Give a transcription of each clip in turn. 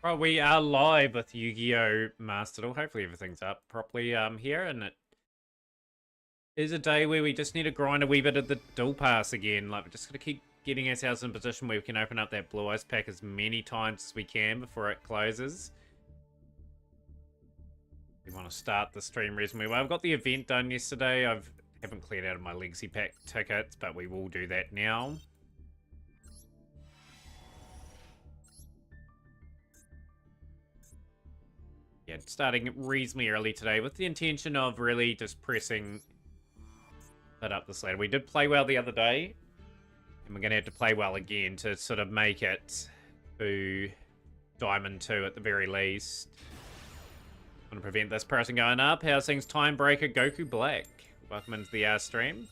Right, we are live with Yu-Gi-Oh! Master Duel. Hopefully everything's up properly here, and it is a day where we just need to grind a wee bit of the Duelpass again. Like, we're just going to keep getting ourselves in a position where we can open up that Blue Ice pack as many times as we can before it closes. We want to start the stream reasonably well. I've got the event done yesterday. Haven't cleared out of my Legacy Pack tickets, but we will do that now. Yeah, starting reasonably early today with the intention of really just pressing that up this ladder. We did play well the other day, and we're going to have to play well again to sort of make it to Diamond 2 at the very least. I want to prevent this person going up. How's things? Timebreaker Goku Black. Welcome into the stream.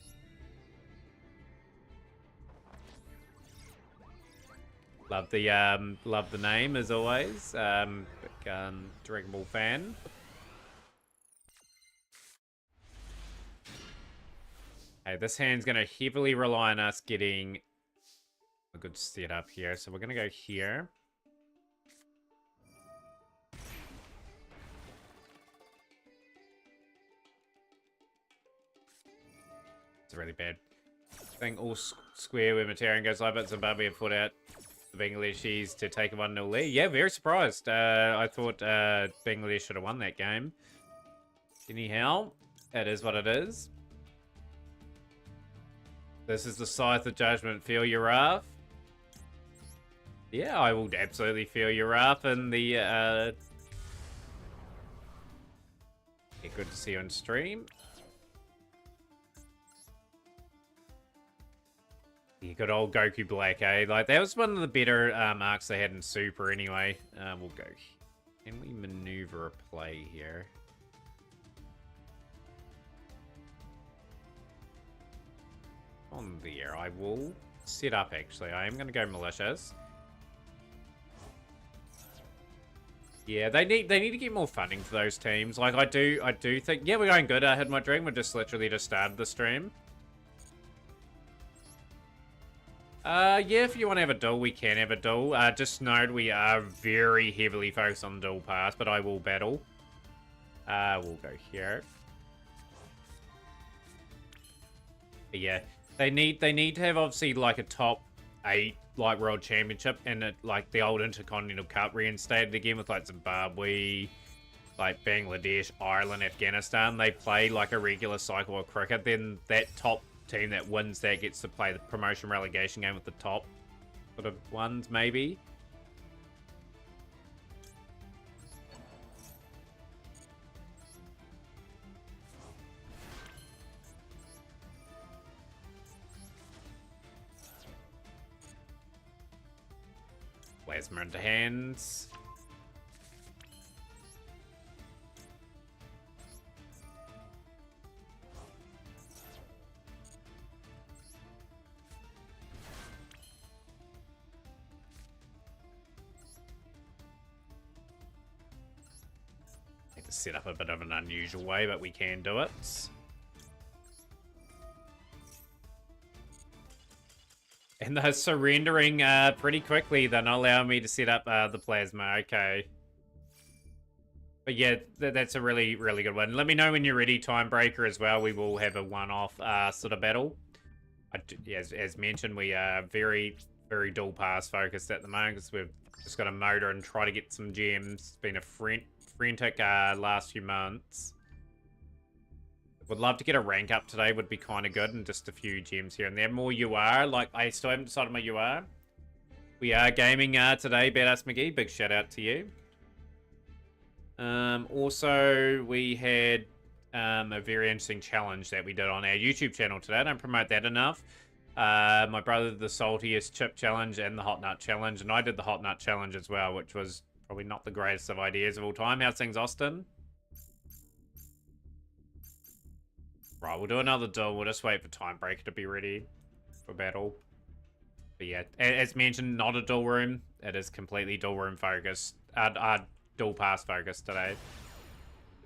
Love the name as always. Big Dragon Ball fan. Okay, this hand's going to heavily rely on us getting a good setup here. So we're going to go here. It's a really bad thing. All square where Matarian goes live, but Zimbabwe have put out the Bangladeshis to take a 1-0 lead. Yeah, very surprised. I thought Bangladesh should have won that game. Anyhow, it is what it is. This is the Scythe of Judgment. Feel your wrath. Yeah, I will absolutely feel your wrath. And the yeah, good to see you on stream. Yeah, good old Goku Black, eh? Like, that was one of the better arcs they had in Super anyway. We'll go. Can we maneuver a play here? On there, I will set up, actually. I am going to go Malicious. Yeah, they need to get more funding for those teams. Like, I do think... Yeah, we're going good. I had my dream. We just literally just started the stream. Yeah, if you want to have a duel, we can have a duel. Just note we are very heavily focused on Duelpass, but I will battle. We'll go here. But yeah, they need to have obviously like a top 8 like World Championship and like the old Intercontinental Cup reinstated again with like Zimbabwe, like Bangladesh, Ireland, Afghanistan. They play like a regular cycle of cricket. Then that top team that wins that gets to play the promotion relegation game with the top sort of ones, maybe. Plasma into hands. Set up a bit of an unusual way, but we can do it. And they're surrendering pretty quickly. They're not allowing me to set up the plasma. Okay. But yeah, that's a really, really good one. Let me know when you're ready, Timebreaker, as well. We will have a one-off sort of battle. As mentioned, we are very, very Duelpass focused at the moment because we've just got to motor and try to get some gems. It's been a frantic last few months. Would love to get a rank up today, would be kind of good, and just a few gems here and there. More UR, like I still haven't decided my UR. We are gaming today, Badass McGee, big shout out to you. Also, we had a very interesting challenge that we did on our YouTube channel today. I don't promote that enough. My brother did the saltiest chip challenge and the hot nut challenge, and I did the hot nut challenge as well, which was probably not the greatest of ideas of all time. How's things, Austin? Right, we'll do another duel. We'll just wait for Timebreaker to be ready for battle. But yeah, as mentioned, not a duel room. It is completely duel room focused. Duelpass focused today.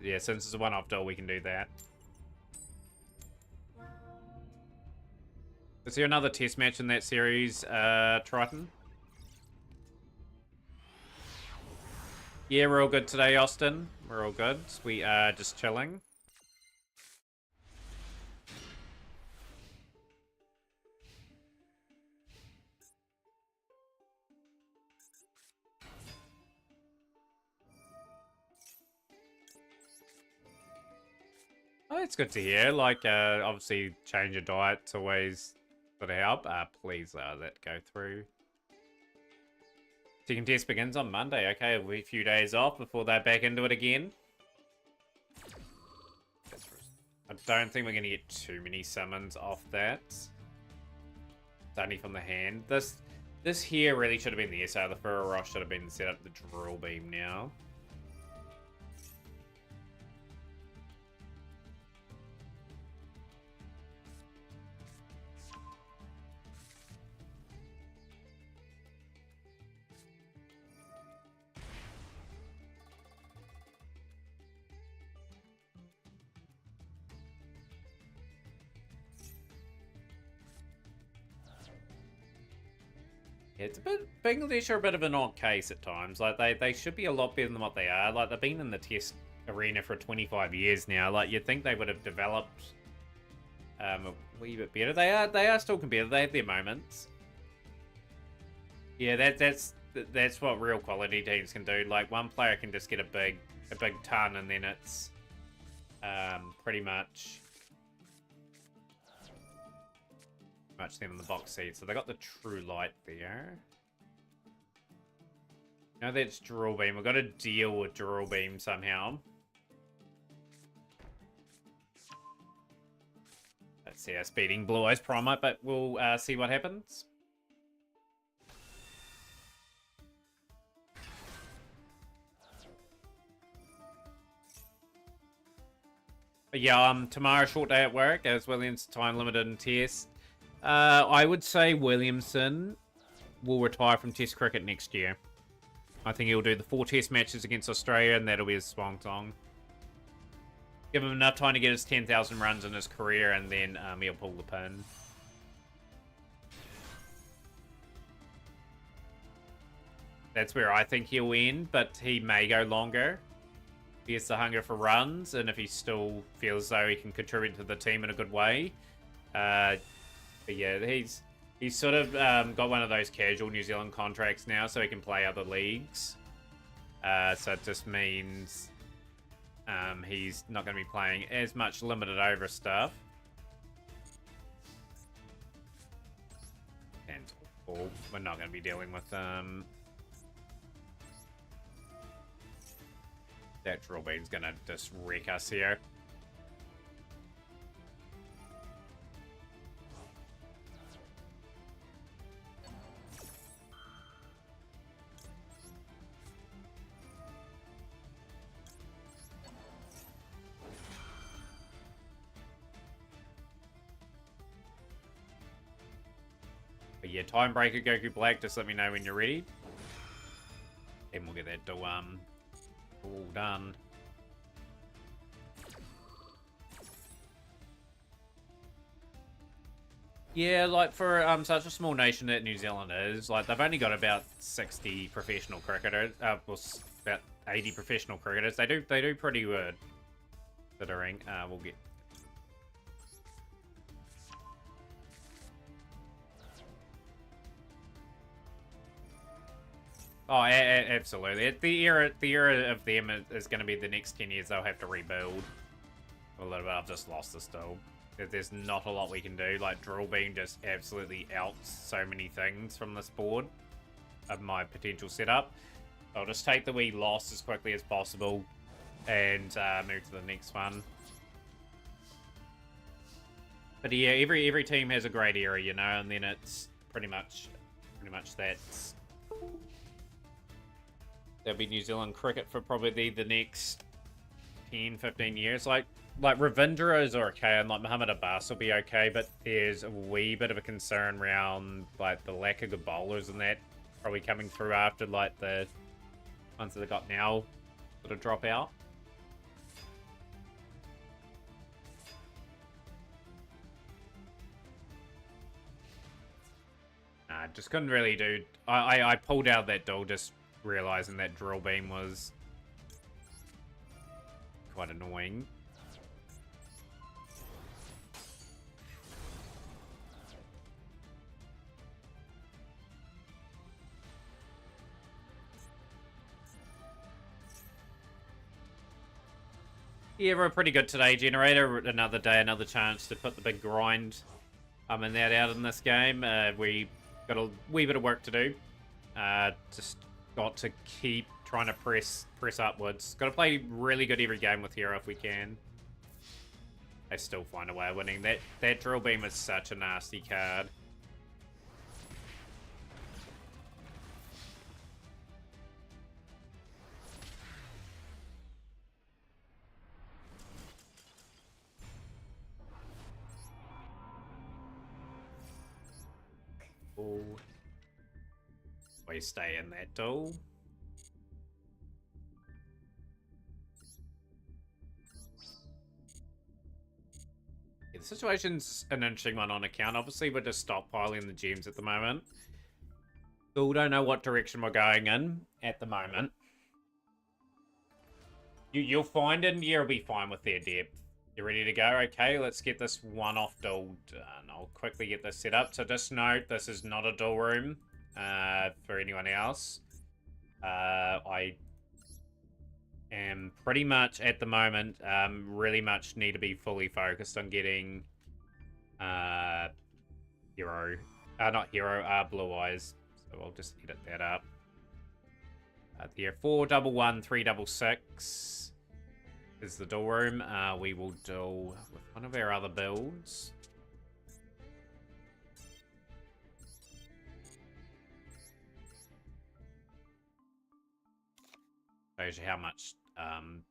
Yeah, since it's a one-off duel, we can do that. Is there another test match in that series, Triton? Yeah, we're all good today, Austin. We're all good. We are just chilling. Oh, it's good to hear. Like, obviously, change your diet's always gonna help. Please let that go through. Second test begins on Monday. Okay, a few days off before they're back into it again. I don't think we're gonna get too many summons off that. It's only from the hand. This here really should have been the SR. The Furrow Rosh should have been set up the Drill Beam now. Yeah, it's a bit. Bangladesh are a bit of an odd case at times. Like they should be a lot better than what they are. Like they've been in the test arena for 25 years now. Like you'd think they would have developed a wee bit better. They are still competitive. They have their moments. Yeah, that's what real quality teams can do. Like one player can just get a big ton, and then it's pretty much them in the box seat. So they got the True Light there. No, that's Drill Beam. We've got to deal with Drill Beam somehow. Let's see our Speeding Blue Eyes Prime up, but we'll see what happens. But yeah, tomorrow short day at work as Williams time limited in test. I would say Williamson will retire from Test cricket next year. I think he'll do the 4 Test matches against Australia, and that'll be his swan song. Give him enough time to get his 10,000 runs in his career, and then he'll pull the pin. That's where I think he'll end, but he may go longer. He has the hunger for runs, and if he still feels as though he can contribute to the team in a good way. But yeah, he's sort of got one of those casual New Zealand contracts now, so he can play other leagues. So it just means he's not going to be playing as much limited over stuff. And we're not going to be dealing with that Drill Beam's going to just wreck us here. But yeah, Time Breaker Goku Black, just let me know when you're ready. And we'll get that all done. Yeah, like for such a small nation that New Zealand is, like they've only got about 60 professional cricketers, well, about 80 professional cricketers. They do pretty good. Considering, we'll get. Oh, absolutely. The era of them is going to be the next 10 years. They'll have to rebuild a little bit. I've just lost this still. There's not a lot we can do. Like, Drill Beam just absolutely outs so many things from this board of my potential setup. I'll just take the wee loss as quickly as possible and move to the next one. But yeah, every team has a great era, you know, and then it's pretty much that's. There'll be New Zealand cricket for probably the next 10, 15 years. Like Ravindra is okay, and like Muhammad Abbas will be okay, but there's a wee bit of a concern around like the lack of good bowlers and that probably coming through after like the ones that they got now sort of drop out. Just couldn't really do. I pulled out that duel just realizing that Drill Beam was quite annoying. Yeah, we're pretty good today, Generator. Another day, another chance to put the big grind and that out in this game. We got a wee bit of work to do. Just got to keep trying to press upwards. Got to play really good every game with Hero if we can. They still find a way of winning. That Drill Beam is such a nasty card. Oh. We stay in that duel. Yeah, the situation's an interesting one on account. Obviously, we're just stockpiling the gems at the moment. Still don't know what direction we're going in at the moment. You'll find India will be fine with their depth. You ready to go? Okay, let's get this one-off duel done. I'll quickly get this set up. So just note, this is not a duel room for anyone else. I am pretty much, at the moment, really much need to be fully focused on getting Hero. Not Hero, Blue Eyes. So I'll just edit that up. There, 411-366 is the duel room. We will duel with one of our other builds. Shows you how much time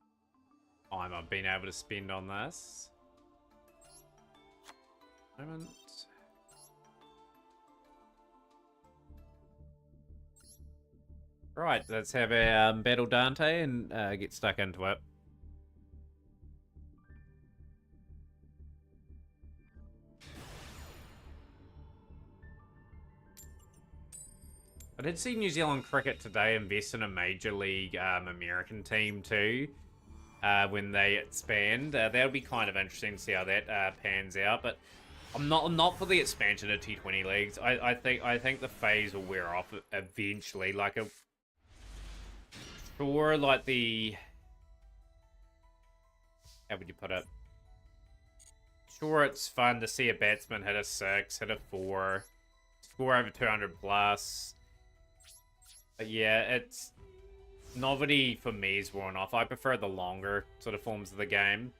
I've been able to spend on this. Moment. Right, let's have our Battle Dante and get stuck into it. I did see New Zealand Cricket today invest in a Major League American team too when they expand. That'll be kind of interesting to see how that pans out. But I'm not for the expansion of T20 leagues. I think the phase will wear off eventually. Like sure, like the, how would you put it? Sure, it's fun to see a batsman hit a 6, hit a 4, score over 200 plus. But yeah, it's novelty for me is worn off. I prefer the longer sort of forms of the game.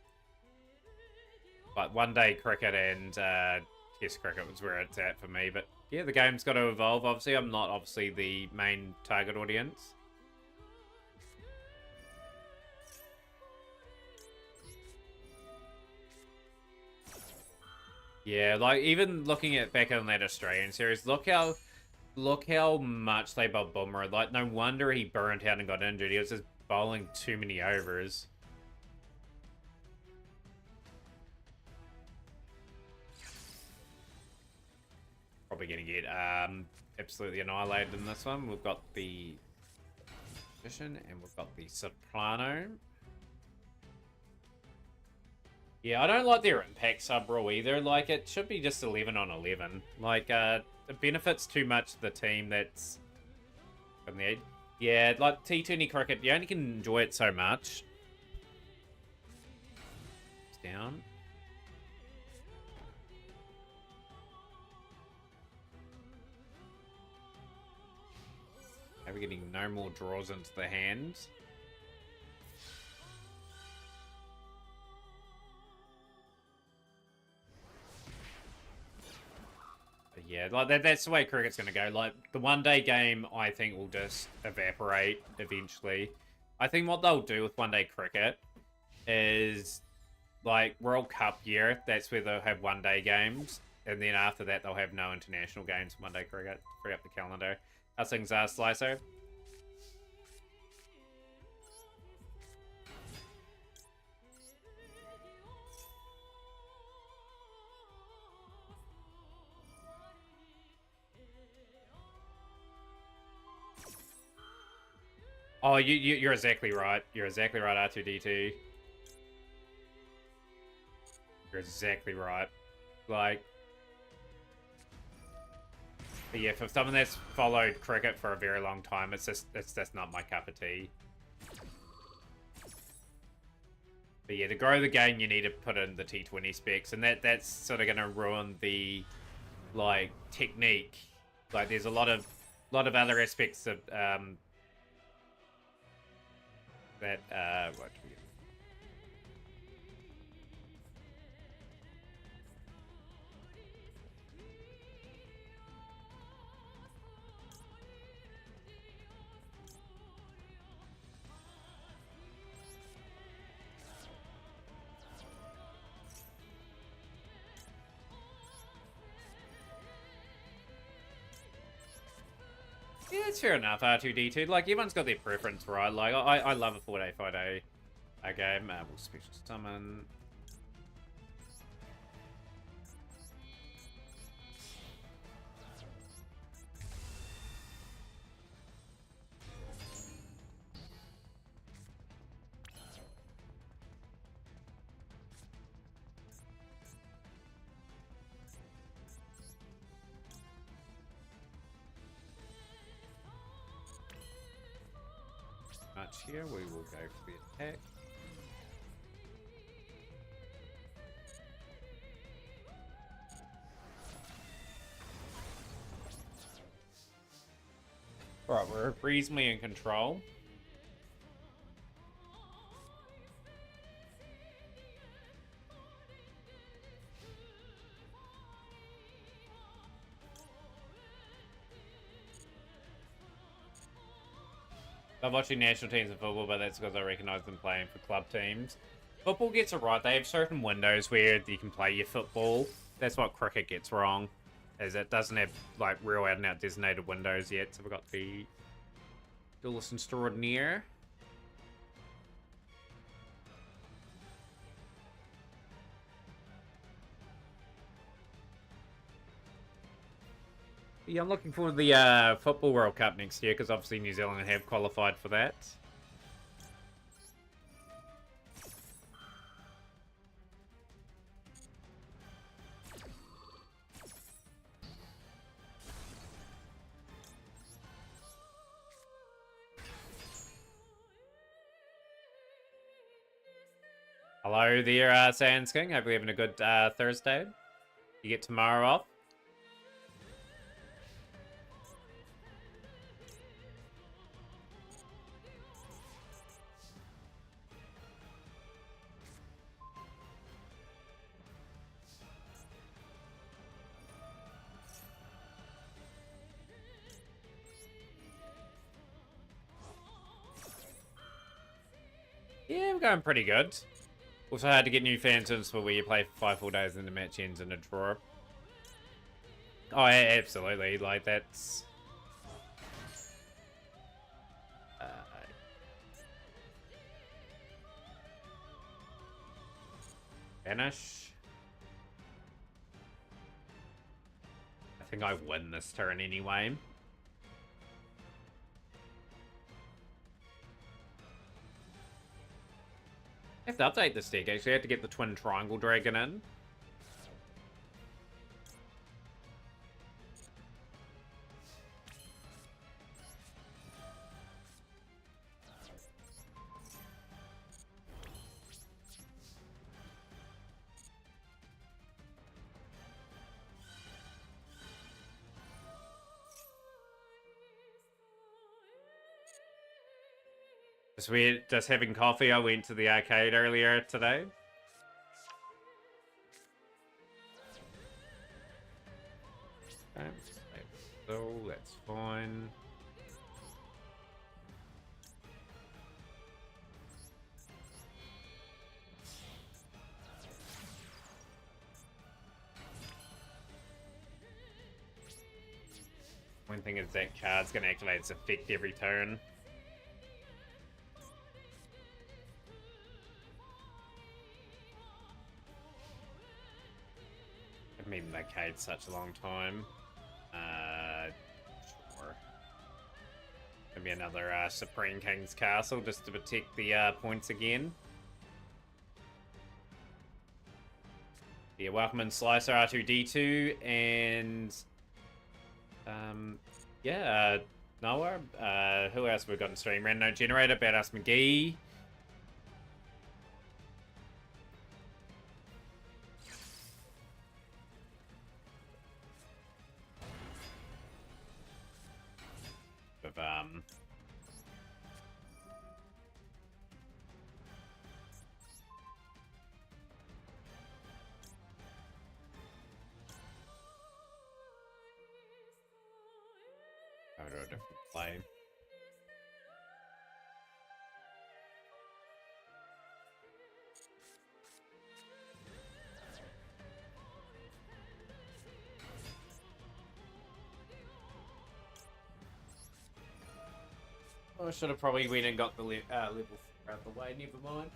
But one day cricket and test cricket was where it's at for me. But yeah, the game's got to evolve. Obviously, I'm not obviously the main target audience. Yeah, like even looking at back on that Australian series, look how much they bowled Boomer. Like, no wonder he burnt out and got injured. He was just bowling too many overs. Probably going to get absolutely annihilated in this one. We've got the Magician and we've got the Soprano. Yeah, I don't like their impact sub rule either. Like, it should be just 11 on 11. Like, it benefits too much the team that's from the... Yeah, like T20 cricket, you only can enjoy it so much. It's down. Are we getting no more draws into the hand? Yeah, like that's the way cricket's going to go. Like, the one-day game, I think, will just evaporate eventually. I think what they'll do with one-day cricket is, like, World Cup year, that's where they'll have one-day games. And then after that, they'll have no international games for one-day cricket. Free up the calendar. How's things, Slicer? Oh, you're exactly right. You're exactly right, R2D2. You're exactly right. Like, but yeah, for someone that's followed cricket for a very long time, it's just not my cup of tea. But yeah, to grow the game, you need to put in the T20 specs, and that's sort of going to ruin the like technique. Like, there's a lot of other aspects of that. What do we? Yeah, it's fair enough. R2D2. Like, everyone's got their preference, right? Like, I love a 4-day, 5-day game. We'll special summon. Much here. We will go for the attack. Alright, we're reasonably in control. I'm watching national teams in football, but that's because I recognise them playing for club teams. Football gets it right. They have certain windows where you can play your football. That's what cricket gets wrong, is it doesn't have like real out and out designated windows yet. So we've got the Duelpass Extraordinaire. Yeah, I'm looking forward to the Football World Cup next year, because obviously New Zealand have qualified for that. Hello there, Sans King. Hope you're having a good Thursday. You get tomorrow off. Yeah, we're going pretty good. Also hard to get new phantoms for where you play for 5 full days and the match ends in a draw. Oh, yeah, absolutely. Like, that's... Vanish. I think I win this turn anyway. I have to update this deck, actually. I have to get the Twin Triangle Dragon in. Just weird, just having coffee. I went to the arcade earlier today. Okay, so that's fine. One thing is that card's going to activate its effect every turn. I've been in the arcade such a long time. Sure. Maybe another Supreme King's Castle just to protect the points again. Yeah, welcome in Slicer R2D2 and yeah, Noah. Who else have we got in stream? Random Generator, Badass McGee. Of go to a different play. Oh, I should have probably went and got the level 4 out the way. Never mind.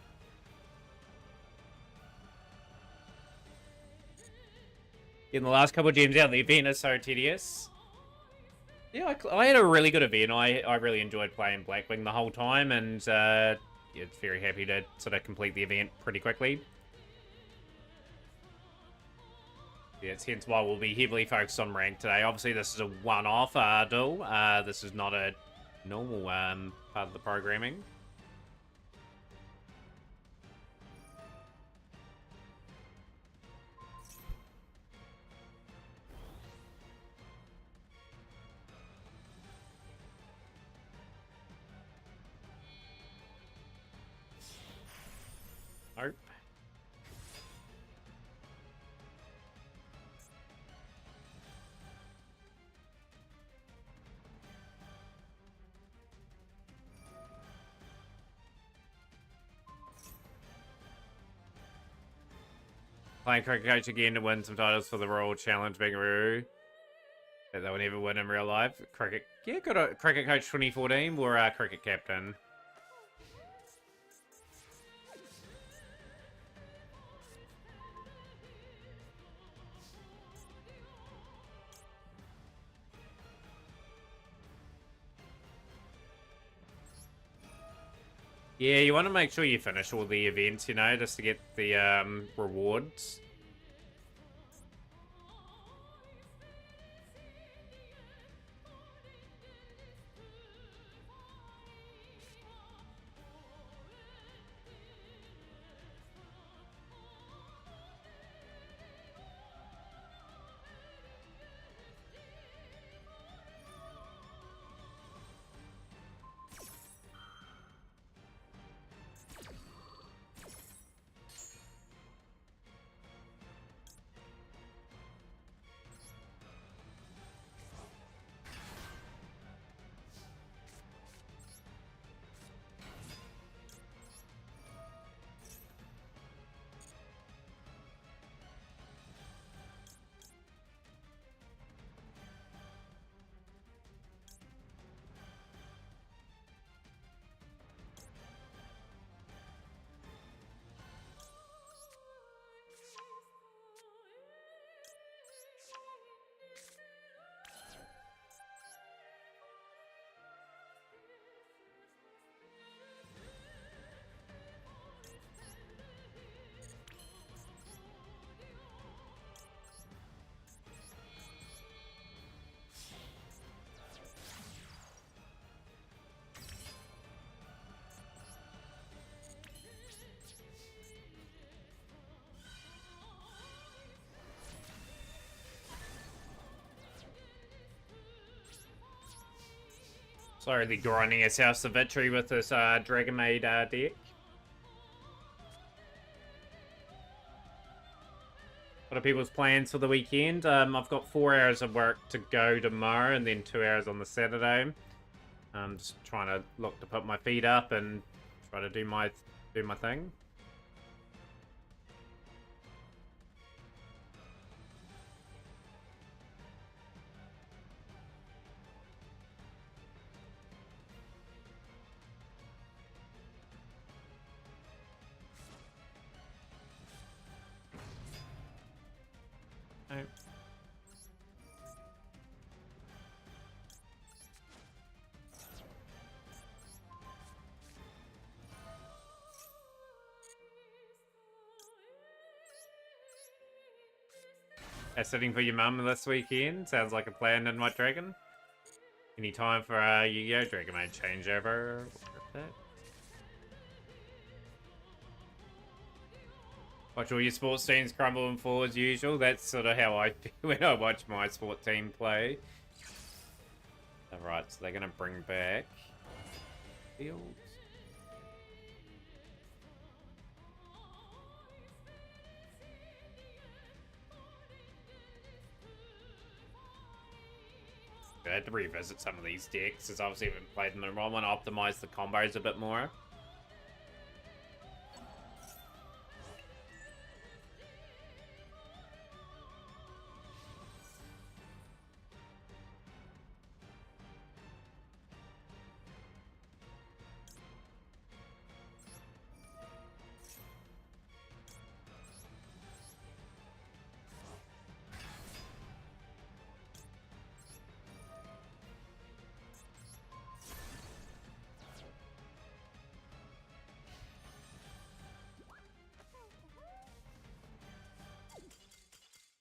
In the last couple of games out, the event is so tedious. Yeah, I had a really good event. I really enjoyed playing Blackwing the whole time, and yeah, very happy to sort of complete the event pretty quickly. Yeah, it's hence why we'll be heavily focused on rank today. Obviously, this is a one-off duel. This is not a normal part of the programming. Nope. Playing Cricket Coach again to win some titles for the Royal Challenge Kangaroo. That they will never win in real life. Cricket, yeah, got a Cricket Coach 2014 or Cricket Captain. Yeah, you want to make sure you finish all the events, you know, just to get the rewards. Slowly grinding ourselves to victory with this Dragon Maid deck. What are people's plans for the weekend? I've got 4 hours of work to go tomorrow and then 2 hours on the Saturday. I'm just trying to look to put my feet up and try to do my thing. Sitting for your mum this weekend. Sounds like a plan in White Dragon. Any time for Yu-Gi-Oh! Dragon Mode changeover? Watch all your sports teams crumble and fall as usual. That's sort of how I feel when I watch my sport team play. Alright, so they're going to bring back Fields. I had to revisit some of these decks, as obviously haven't played them. I want to optimize the combos a bit more.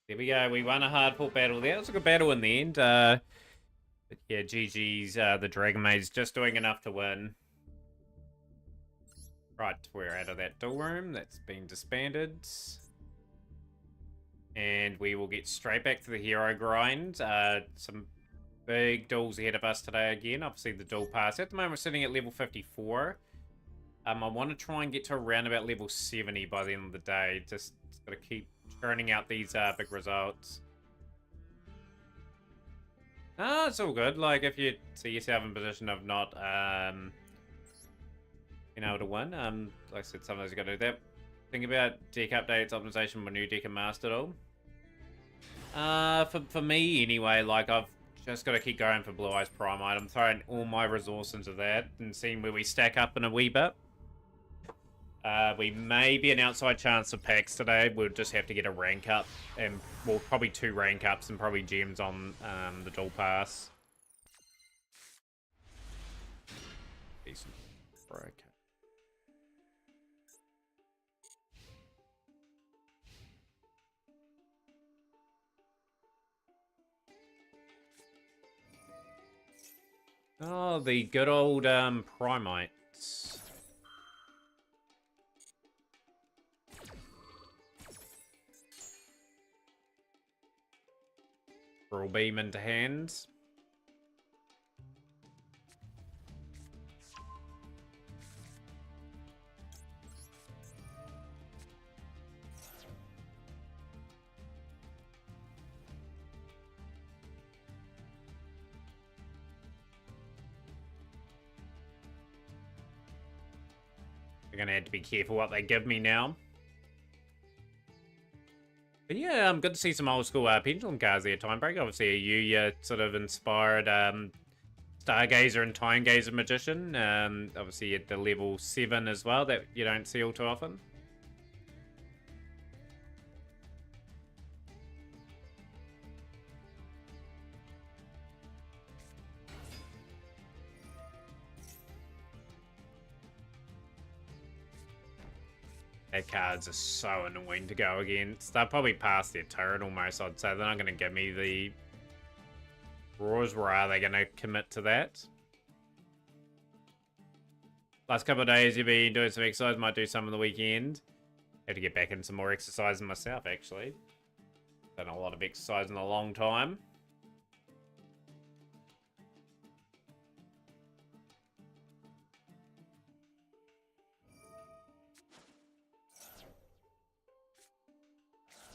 There we go. We won a hard-fought battle there. It was a good battle in the end. But yeah, GG's. The Dragon Maid's just doing enough to win. Right, we're out of that duel room. That's been disbanded. And we will get straight back to the hero grind. Some big duels ahead of us today again. Obviously, the Duelpass. At the moment, we're sitting at level 54. I want to try and get to around about level 70 by the end of the day. Just got to keep churning out these big results. It's all good. Like, if you see yourself in a position of not being able to win, like I said, sometimes you got to do that. Think about deck updates, optimization, when new deck and mastered all. For me anyway, like I've just got to keep going for Blue Eyes Primite. I'm throwing all my resource into that and seeing where we stack up in a wee bit. We may be an outside chance of packs today. We'll just have to get a rank up, and well, probably 2 rank ups and probably gems on the Duelpass. Decent. Okay. Oh, the good old Primites. Brawl Beam into hands. I'm gonna have to be careful what they give me now. But yeah, I'm good to see some old school Pendulum cards there. Timebreak, obviously a Yuya sort of inspired Stargazer and Time Gazer Magician. Obviously at the level 7 as well, that you don't see all too often. Their cards are so annoying to go against. They're probably past their turret almost, I'd say. They're not going to give me the Roars. Where are they going to commit to that? Last couple of days you've been doing some exercise. Might do some on the weekend. Have to get back into some more exercise myself, actually. Done a lot of exercise in a long time.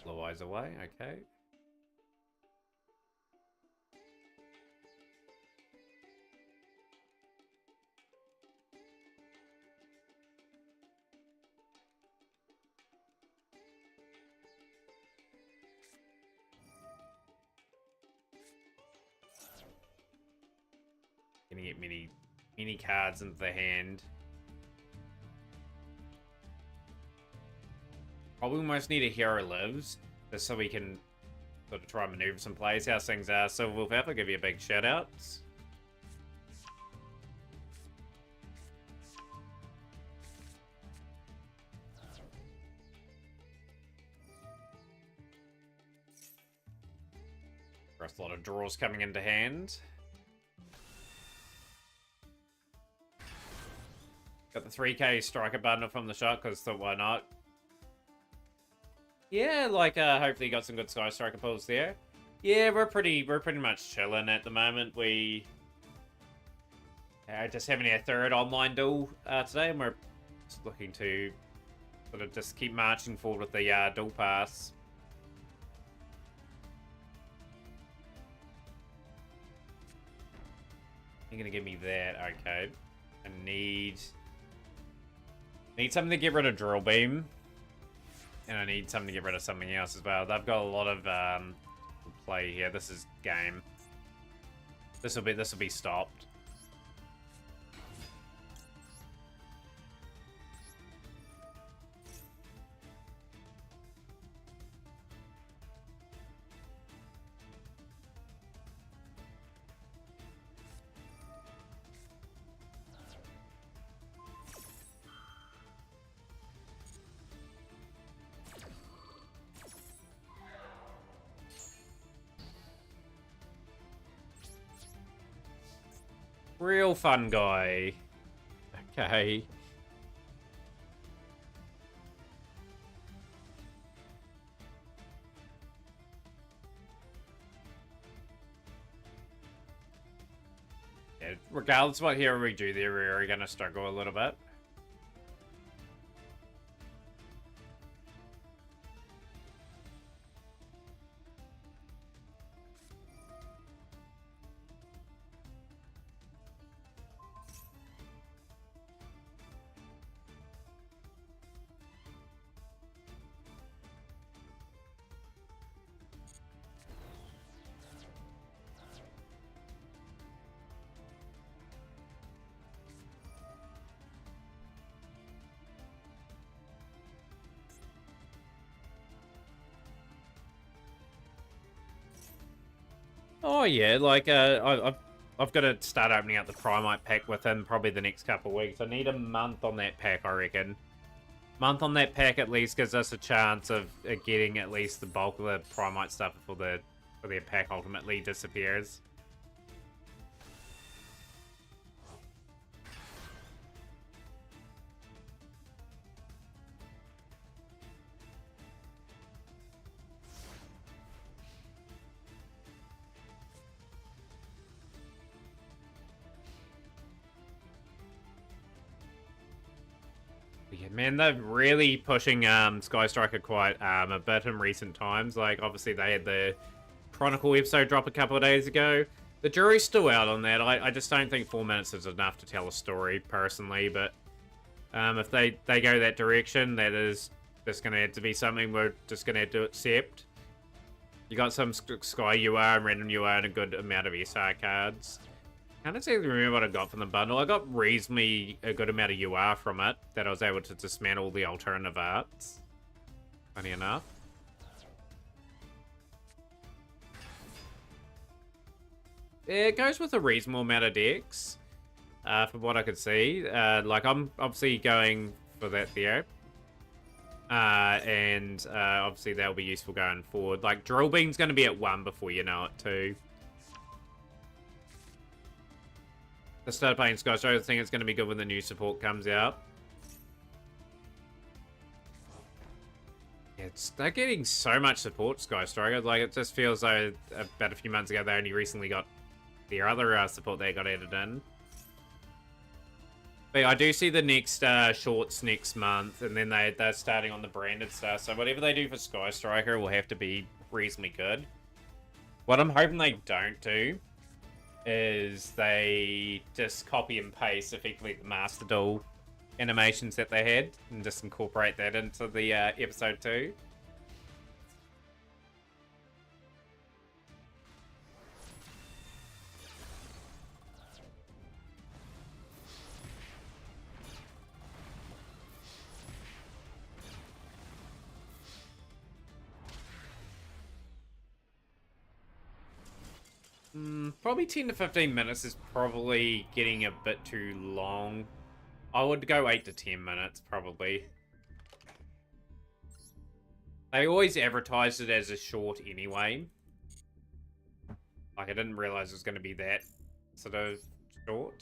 Blue Eyes away, okay. Gonna get many cards into the hand. Probably almost need a Hero Lives, just so we can sort of try and maneuver some plays. How things are. So Wolfpath, I'll give you a big shout out. There's a lot of draws coming into hand. Got the 3k striker bundle from the shop, because thought why not? Yeah, like hopefully got some good Sky Striker pulls there. Yeah, we're pretty much chilling at the moment. We just having our third online duel today, and we're just looking to sort of just keep marching forward with the Duelpass. You're gonna give me that, okay. I need something to get rid of Drill Beam. And I need something to get rid of something else as well. They've got a lot of play here. This is game. This will be stopped. Real fun guy. Okay. Yeah, regardless of what hero we do there, we're going to struggle a little bit. Oh yeah, like I've got to start opening up the Primite pack within probably the next couple of weeks. I need a month on that pack, I reckon. Month on that pack at least gives us a chance of getting at least the bulk of the Primite stuff before their pack ultimately disappears. Yeah, man, they're really pushing Sky Striker quite a bit in recent times. Like, obviously, they had the Chronicle episode drop a couple of days ago. The jury's still out on that. I just don't think 4 minutes is enough to tell a story, personally. But if they go that direction, that is just going to have to be something we're just going to have to accept. You got some Sky UR and random UR and a good amount of SR cards. I can't exactly remember what I got from the bundle. I got reasonably a good amount of UR from it that I was able to dismantle the alternative arts. Funny enough. It goes with a reasonable amount of decks, from what I could see. Like, I'm obviously going for that there. And obviously that'll be useful going forward. Like, Drill Beam's going to be at 1 before you know it, too. I started playing Sky Striker. I think it's going to be good when the new support comes out. Yeah, they're getting so much support, Sky Striker. Like, it just feels like about a few months ago they only recently got the other support they got added in. But yeah, I do see the next shorts next month, and then they're starting on the branded stuff. So whatever they do for Sky Striker will have to be reasonably good. What I'm hoping they don't do is they just copy and paste effectively the Master Duel animations that they had and just incorporate that into the episode 2. Probably 10 to 15 minutes is probably getting a bit too long. I would go 8 to 10 minutes, probably. They always advertised it as a short anyway. Like, I didn't realize it was going to be that sort of short.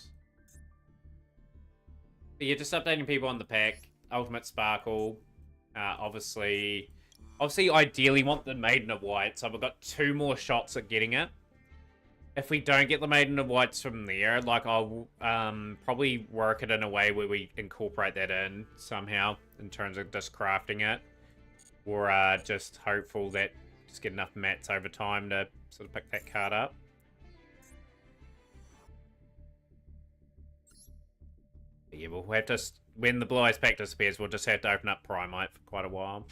But yeah, just updating people on the pack. Ultimate Sparkle. Obviously, ideally want the Maiden of White, so we've got 2 more shots at getting it. If we don't get the Maiden of Whites from there, like, I'll probably work it in a way where we incorporate that in somehow in terms of just crafting it. Or just hopeful that just get enough mats over time to sort of pick that card up. But yeah, we'll have to, when the Blue Eyes pack disappears, we'll just have to open up Primite for quite a while.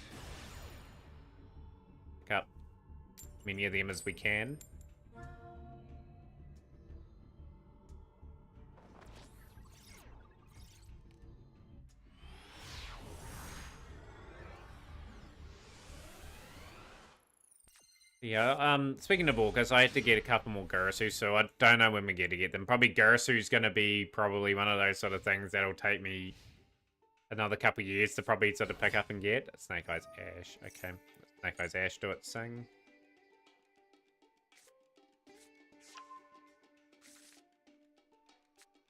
Pick up as many of them as we can. Yeah, speaking of Orcas, I had to get a couple more Garasu, so I don't know when we get to get them. Probably Garasu's going to be probably one of those sort of things that'll take me another couple of years to probably sort of pick up and get. Snake Eyes Ash, okay. Snake Eyes Ash do its thing.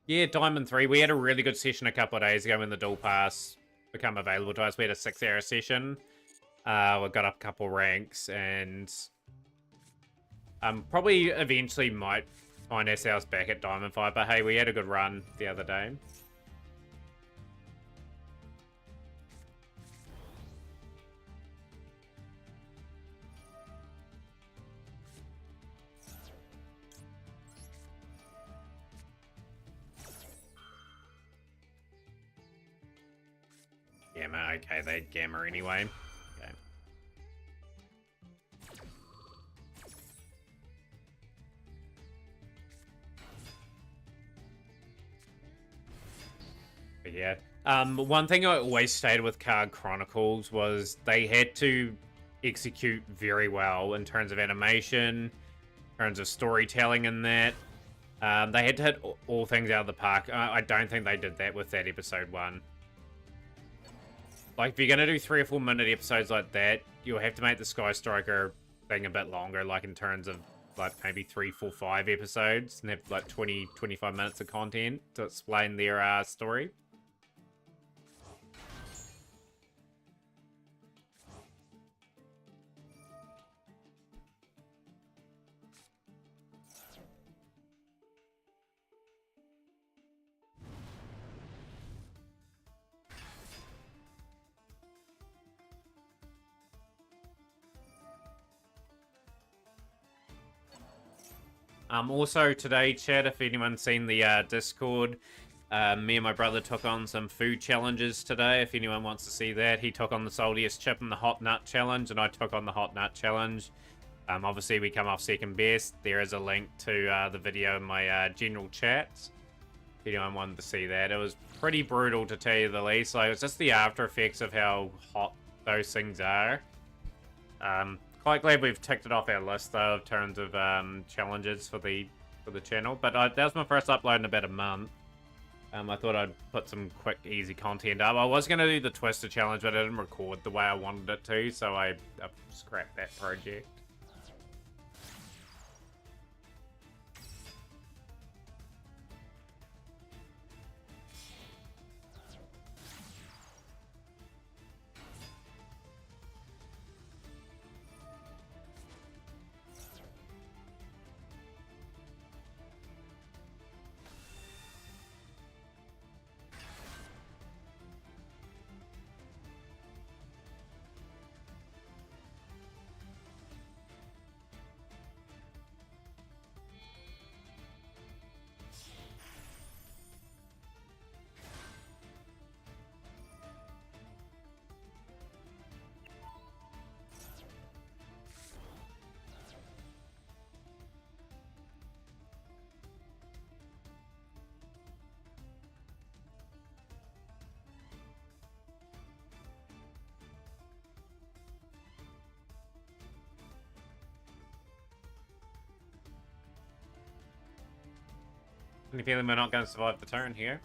Yeah, Diamond 3, we had a really good session a couple of days ago when the Duelpass became available to us. We had a 6-hour session. We got up a couple ranks, and probably eventually might find ourselves back at Diamond 5, but hey, we had a good run the other day. Gamma, okay, they Gamma anyway. Okay. But yeah. One thing I always stated with Card Chronicles was they had to execute very well in terms of animation, in terms of storytelling in that. They had to hit all things out of the park. I don't think they did that with that episode 1. Like, if you're going to do 3 or 4 minute episodes like that, you'll have to make the Sky Striker thing a bit longer, like in terms of, like, maybe 3, 4, 5 episodes, and have, like, 20, 25 minutes of content to explain their story. Also today, chat, if anyone's seen the Discord, me and my brother took on some food challenges today. If anyone wants to see that, he took on the saltiest chip and the hot nut challenge, and I took on the hot nut challenge. Obviously, we come off second best. There is a link to the video in my general chat. If anyone wanted to see that, it was pretty brutal to tell you the least. Like, it's just the after effects of how hot those things are. Quite glad we've ticked it off our list though in terms of challenges for the channel. But that was my first upload in about a month. I thought I'd put some quick, easy content up. I was going to do the Twister challenge, but I didn't record the way I wanted it to, so I scrapped that project. Any feeling we're not going to survive the turn here?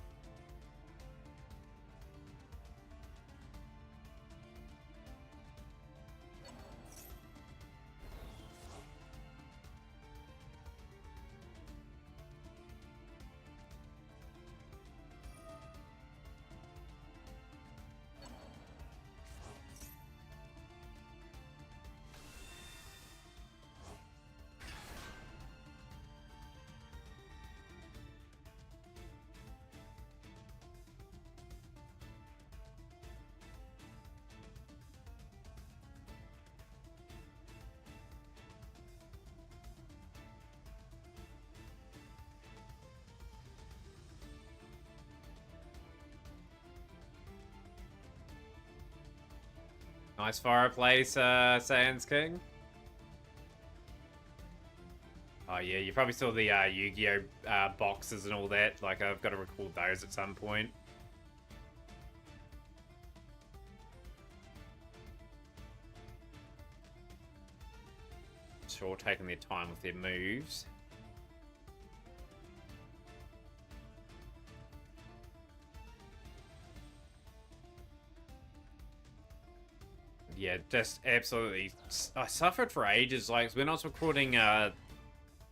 Nice fireplace, Sans King. Oh yeah, you probably saw the Yu-Gi-Oh boxes and all that. Like, I've got to record those at some point. Sure, taking their time with their moves. Yeah, just absolutely. I suffered for ages. Like, when I was recording,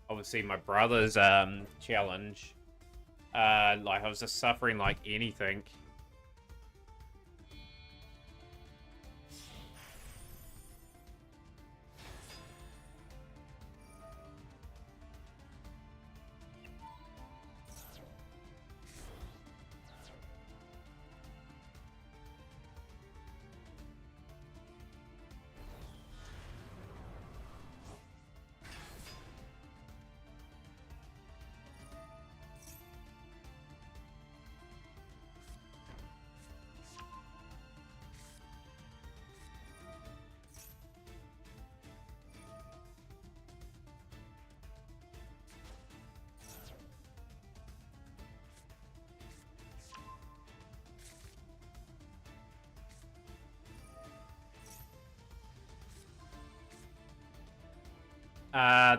obviously my brother's challenge, like I was just suffering like anything.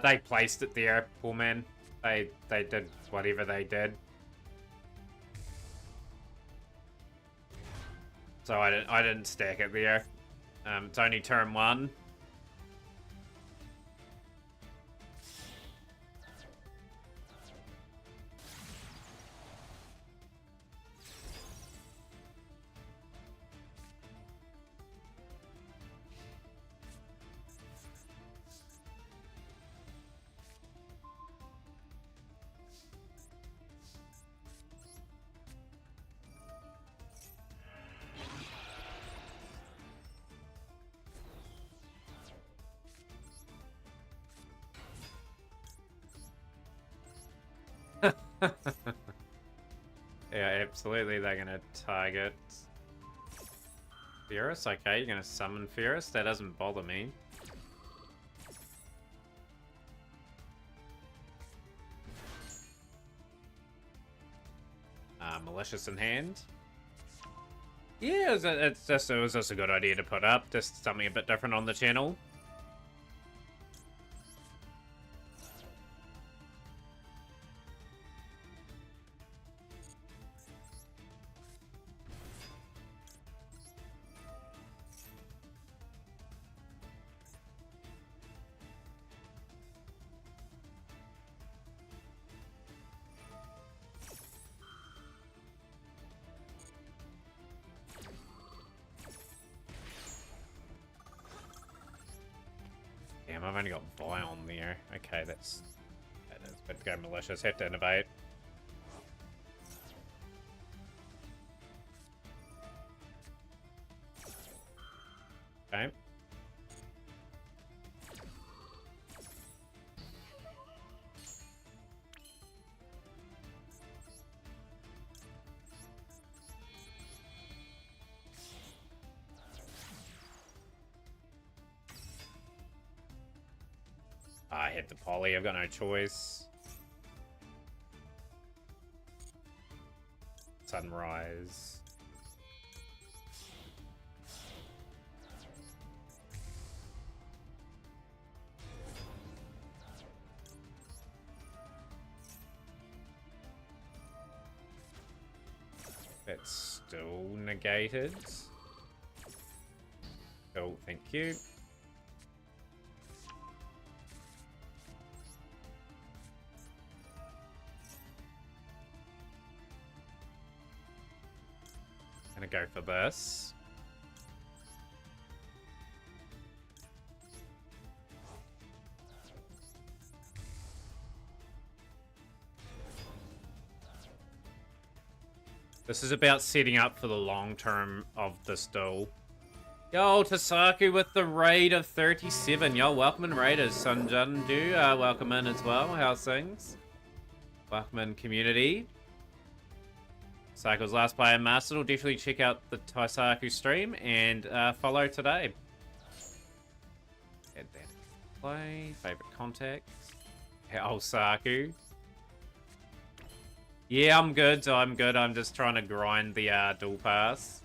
They placed it there, poor man. They did whatever they did. So I didn't stack it there. It's only turn 1. Yeah, absolutely. They're gonna target Ferris. Okay, you're gonna summon Ferris. That doesn't bother me. Malicious in hand. Yeah, it was just a good idea to put up. Just something a bit different on the channel. Damn, I've only got Vi on there. Okay, that is good to go malicious. Have to innovate. Okay. I hit the poly, I've got no choice. Sunrise. That's still negated. Oh, thank you. Gonna go for this. This is about setting up for the long term of this duel. Yo, Tasaku with the raid of 37. Yo, welcome in raiders. Sunjundu, welcome in as well. How's things? Welcome in community. Cycle's last player mastered. Will definitely check out the Taisaku stream and follow today. Add that to play. Favorite contacts. Oh, Saku. Yeah, I'm good. I'm good. I'm just trying to grind the Duelpass.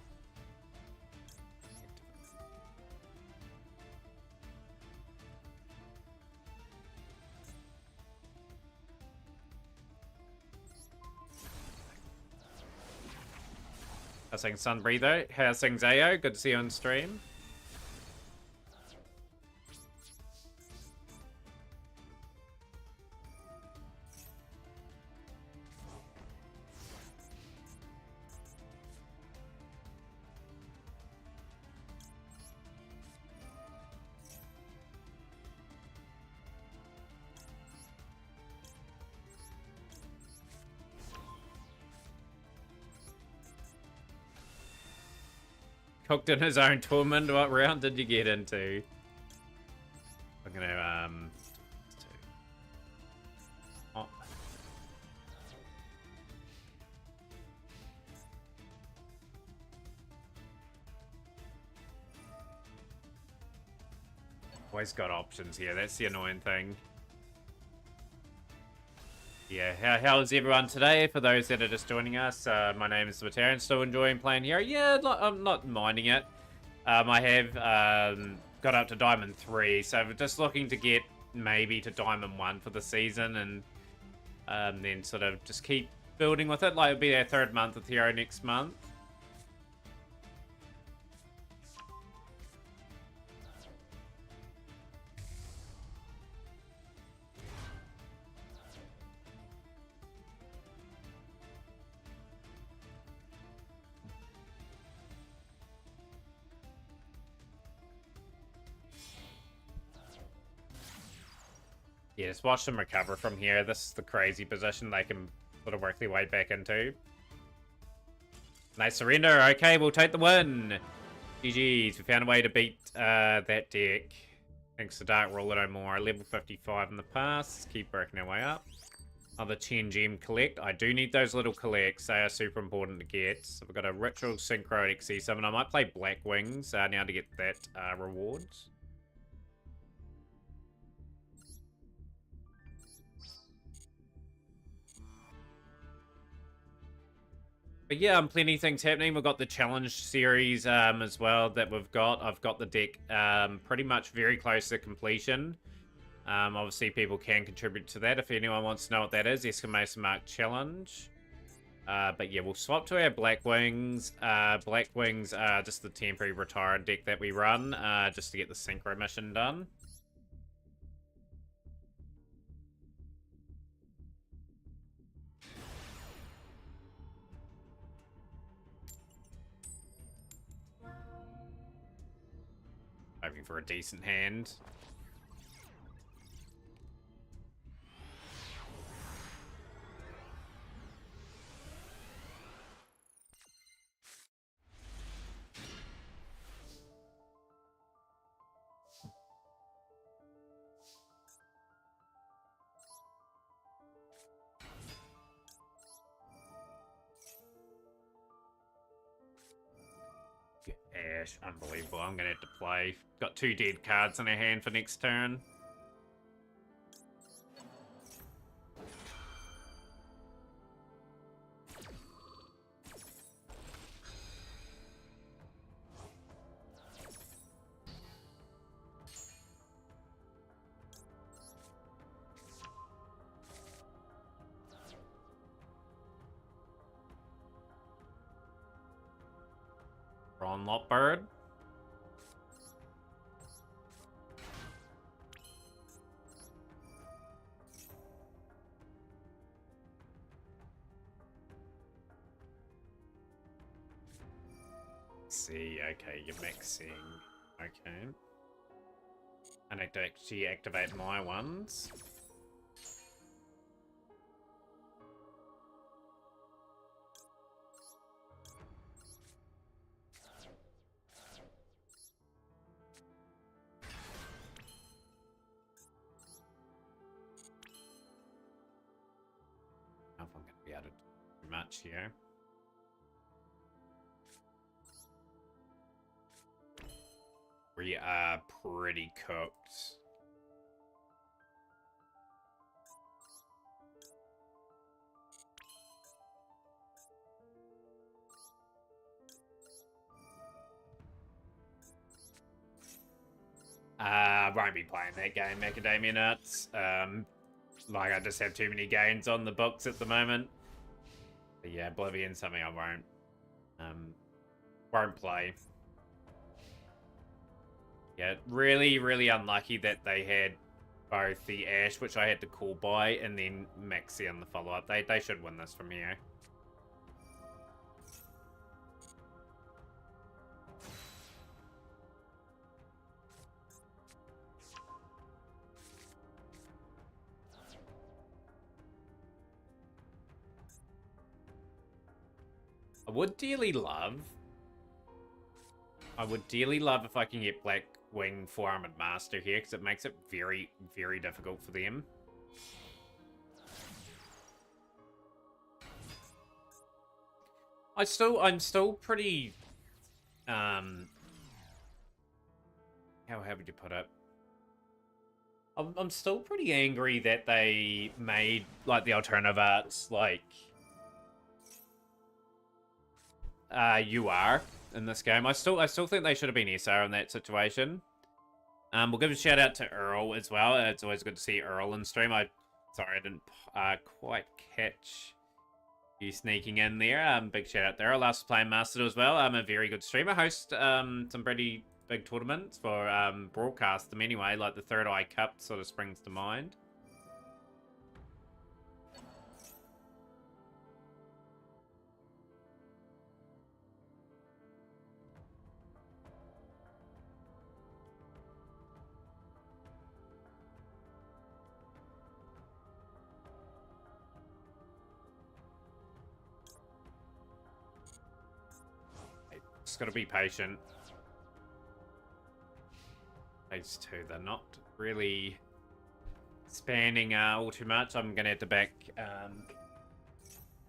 How's things, Sunbreather? How's things, Ayo? Good to see you on stream. Cooked in his own tournament. What round did you get into? I'm gonna oh. Always got options here. That's the annoying thing. Yeah, how is everyone today? For those that are just joining us, my name is Veteran. Still enjoying playing here. Yeah, I'm not minding it. I have got up to Diamond 3, so I'm just looking to get maybe to Diamond 1 for the season, and then sort of just keep building with it. Like, it'll be our 3rd month with Hero next month. Yeah, just watch them recover from here. This is the crazy position they can sort of work their way back into. Nice surrender. Okay, we'll take the win. GG's. We found a way to beat that deck. Thanks to Dark Ruler no more. Level 55 in the past. Keep working our way up. Another 10 gem collect. I do need those little collects. They are super important to get. So we've got a Ritual Synchro XC summon. I might play Black Wings now to get that reward. But yeah, plenty of things happening. We've got the challenge series as well that we've got. I've got the deck pretty much very close to completion. Obviously, people can contribute to that. If anyone wants to know what that is, exclamation mark challenge. But yeah, we'll swap to our Black Wings. Black Wings are just the temporary retired deck that we run just to get the Synchro mission done. Hoping for a decent hand. Ash, unbelievable. I'm going to have to play. Got 2 dead cards in our hand for next turn. Ron Lotbird. See, okay, you're mixing. Okay. I need to actually activate my ones. I don't know if I'm going to be able to do much here. We are pretty cooked. Won't be playing that game, Macadamia Nuts. Like, I just have too many games on the books at the moment. But yeah, Oblivion's something I won't play. Yeah, really, really unlucky that they had both the Ash, which I had to call by, and then Maxi on the follow-up. They should win this from here. I would dearly love if I can get Blackwing 4-Armored Master here, because it makes it very, very difficult for them. I'm still pretty, how would you put it? I'm still pretty angry that they made, like, the alternative arts, like, UR in this game. I still think they should have been SR in that situation. We'll give a shout out to Earl as well. It's always good to see Earl in stream. Sorry, I didn't quite catch you sneaking in there. Big shout out there. Earl last playing Master as well. I'm a very good streamer. Host some pretty big tournaments for broadcast them anyway. Like the Third Eye Cup sort of springs to mind. Just gotta be patient. Phase 2, they're not really spanning all too much. I'm gonna have to back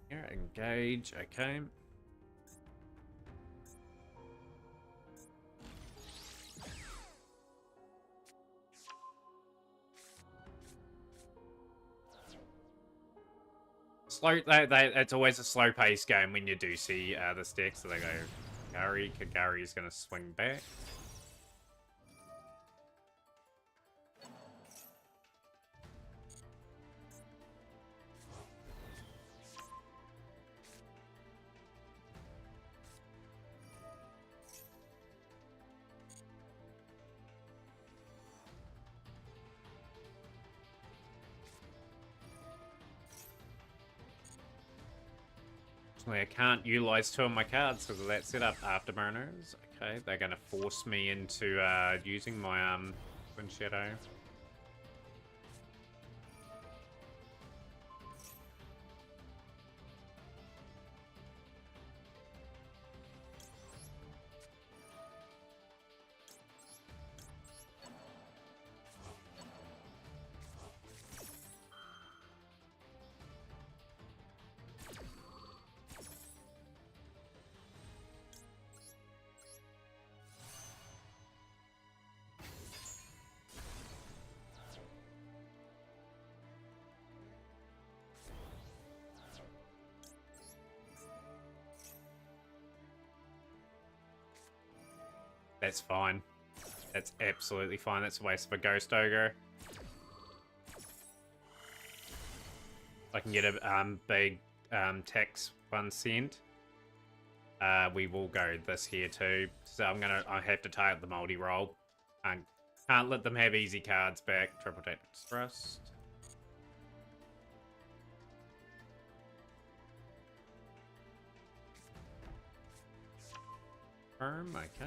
here, engage, okay. Slow, it's always a slow pace game when you do see this deck, so they go Kagari is going to swing back. I can't utilize 2 of my cards because of that setup. Afterburners. Okay, they're going to force me into using my Twin Shadow. That's fine. That's absolutely fine. That's a waste of a Ghost Ogre. I can get a big tax 1 cent. We will go this here too. So I have to target the multi-roll. Can't let them have easy cards back. Triple Tactics Thrust. Okay.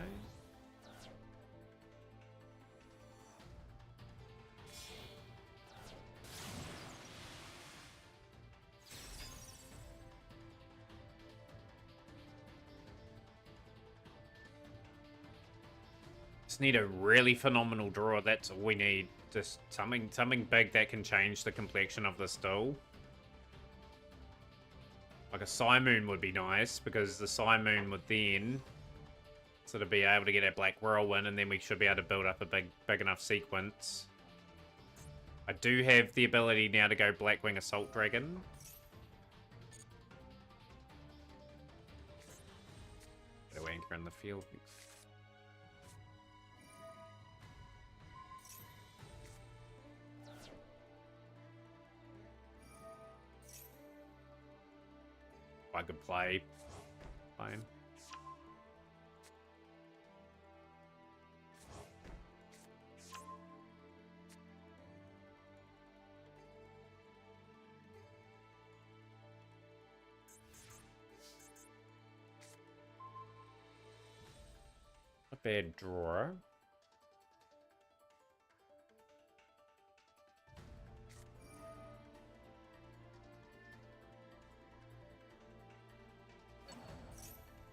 Just need a really phenomenal draw. That's all we need. Just something big that can change the complexion of this duel. Like a Simoon would be nice, because the Simoon would then So to be able to get a Black Whirlwind, and then we should be able to build up a big enough sequence. I do have the ability now to go Blackwing Assault Dragon. Go anchor in the field. I could play. Fine. A bad draw.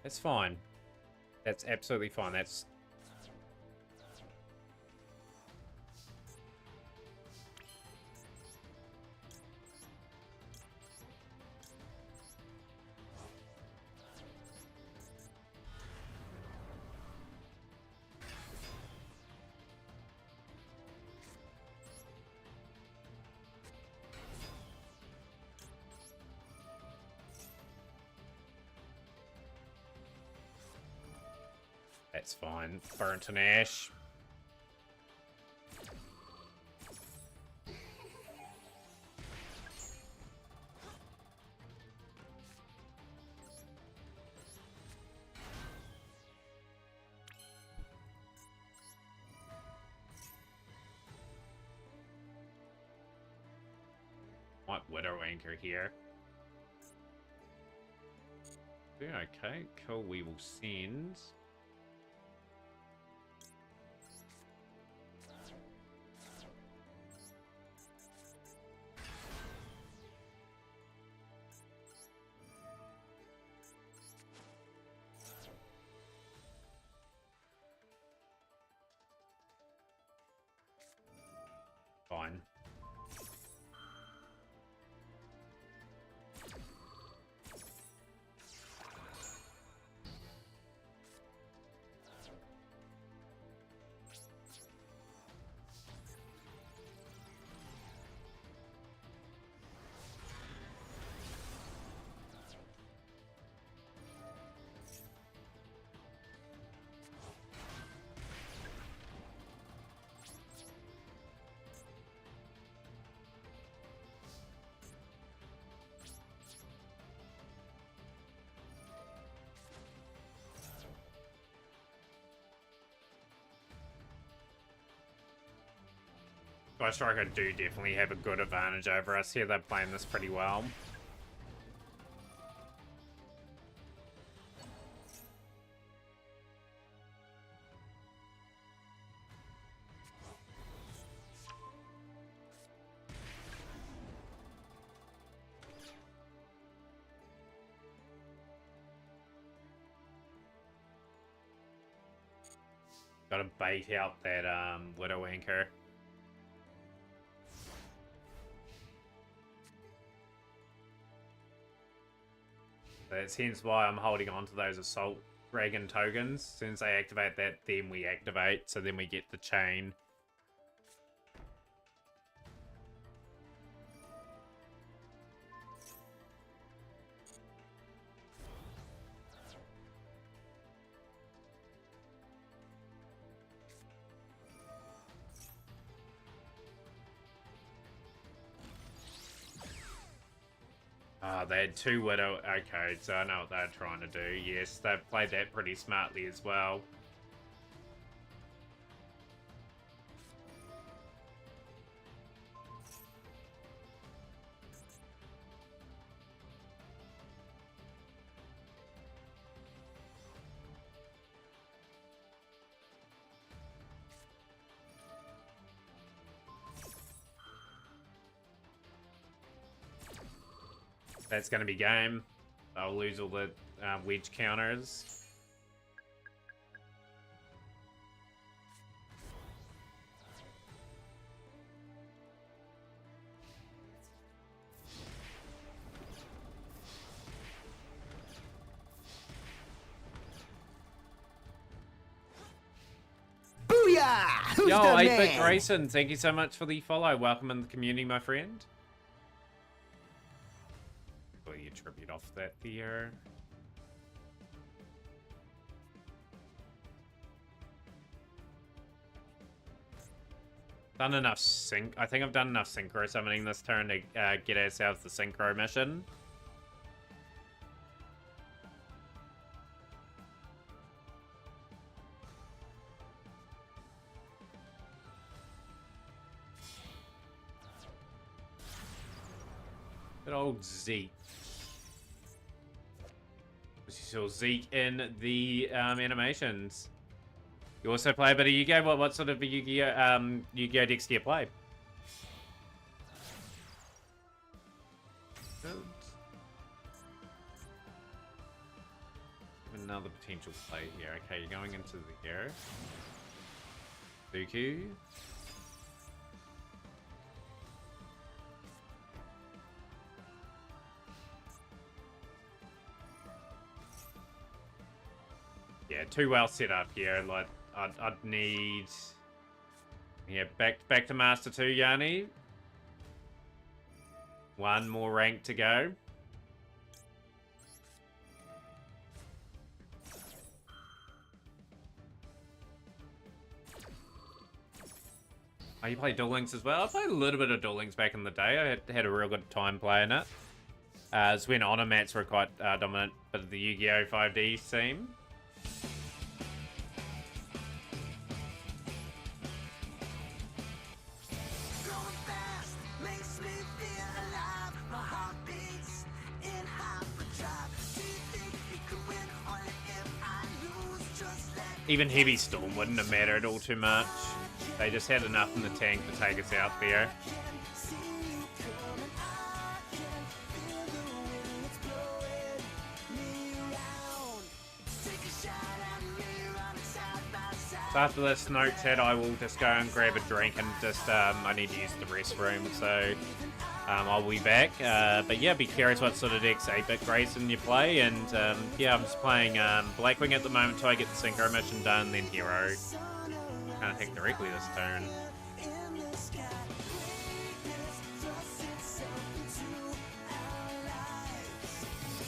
That's fine. That's absolutely fine. That's... That's fine. Burnt and Ash. Might Widow Anchor here. Yeah, okay, cool. We will send... Fine. Ghost Striker do definitely have a good advantage over us here. They're playing this pretty well. Gotta bait out that Widow Anchor. That's hence why I'm holding on to those Assault Dragon tokens. As soon as they activate that, then we activate, so then we get the chain. They had two Widow... Okay, so I know what they're trying to do. Yes, they've played that pretty smartly as well. That's going to be game. I'll lose all the wedge counters. Who's Yo, the 8-Bit man? Grayson, thank you so much for the follow. Welcome in the community, my friend. Will you tribute off that here? Done enough sync. I think I've done enough synchro summoning this turn to get ourselves the synchro mission. Good old Zeke. You saw Zeke in the animations. You also play a bit of Yu-Gi-Oh! What sort of Yu-Gi-Oh! Yu-Gi-Oh! decks do you play? Good. Another potential play here. Okay, you're going into the hero. Dooku. Yeah, too well set up here. Like, I'd need... Yeah, back to Master 2, Yanni. One more rank to go. Oh, you play Duel Links as well? I played a little bit of Duel Links back in the day. I had a real good time playing it. It's when Honor Mats were quite dominant, but of the Yu-Gi-Oh! 5D scene. Even Heavy Storm wouldn't have mattered all too much. They just had enough in the tank to take us out there. So after this note chat, I will just go and grab a drink and just, I need to use the restroom, so I'll be back. But yeah, be curious what sort of decks 8-Bit Grayson you play, and yeah, I'm just playing Blackwing at the moment until I get the Synchro mission done, then Hero. Kind of hit directly this turn.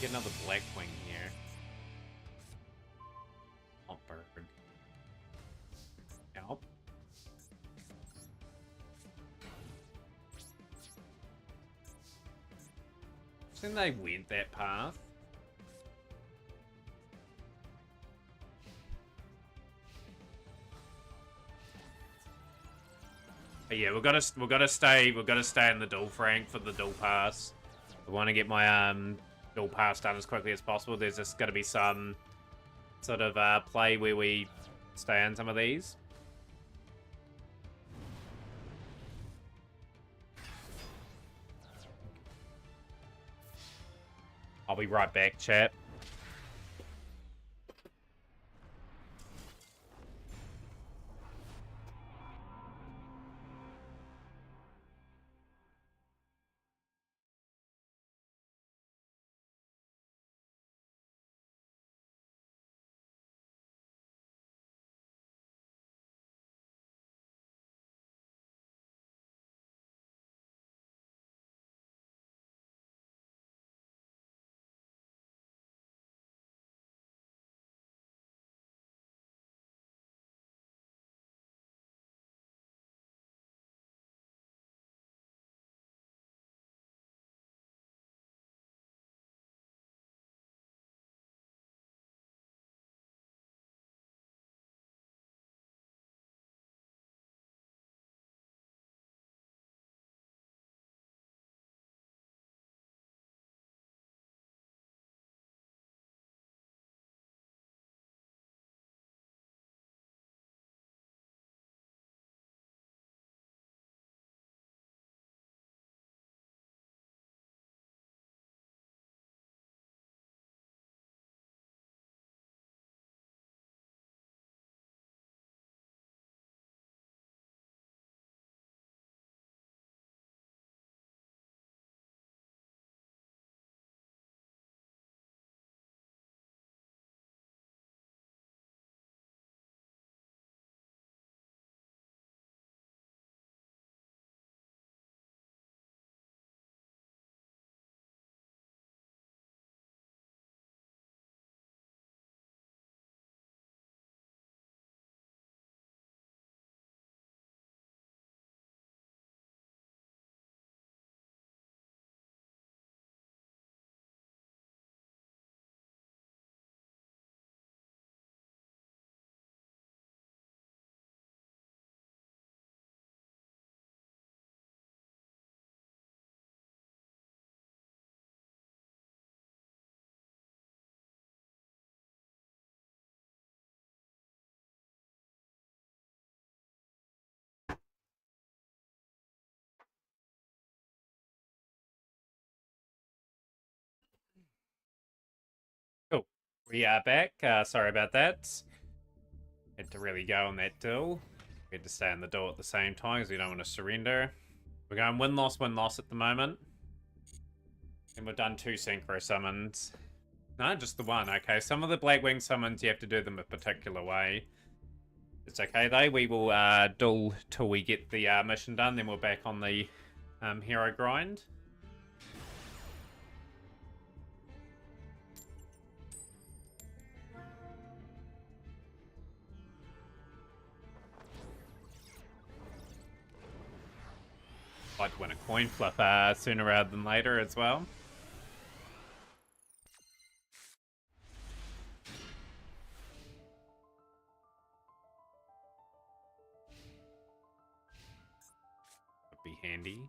Get another Blackwing here. Oh, bird. Help. I think they went that path. But yeah, we've got to stay in the dual frank for the Duelpass. I want to get my Duelpass done as quickly as possible. There's just got to be some sort of play where we stay in some of these. I'll be right back, chat. We are back. Sorry about that. Had to really go on that duel. We had to stay in the duel at the same time because we don't want to surrender. We're going win-loss at the moment. And we've done 2 synchro summons. No, just the one. Okay, some of the Blackwing summons, you have to do them a particular way. It's okay, though. We will duel till we get the mission done. Then we're back on the hero grind. Like to win a coin flip sooner rather than later as well. Would be handy.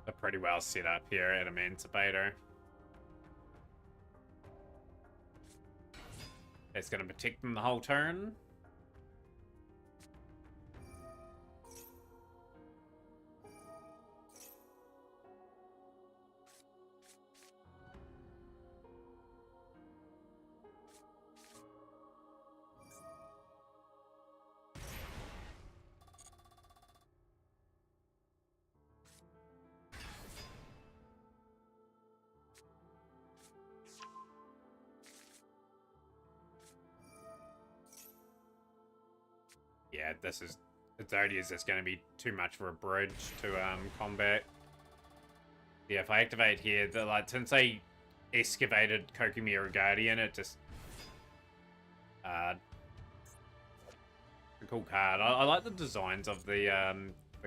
They're pretty well set up here at Emancipator. It's going to protect them the whole turn. Yeah, this is... It's odious. It's going to be too much for a bridge to combat. Yeah, if I activate here, since I excavated Kokomira Guardian, it just... a cool card. I like the designs of the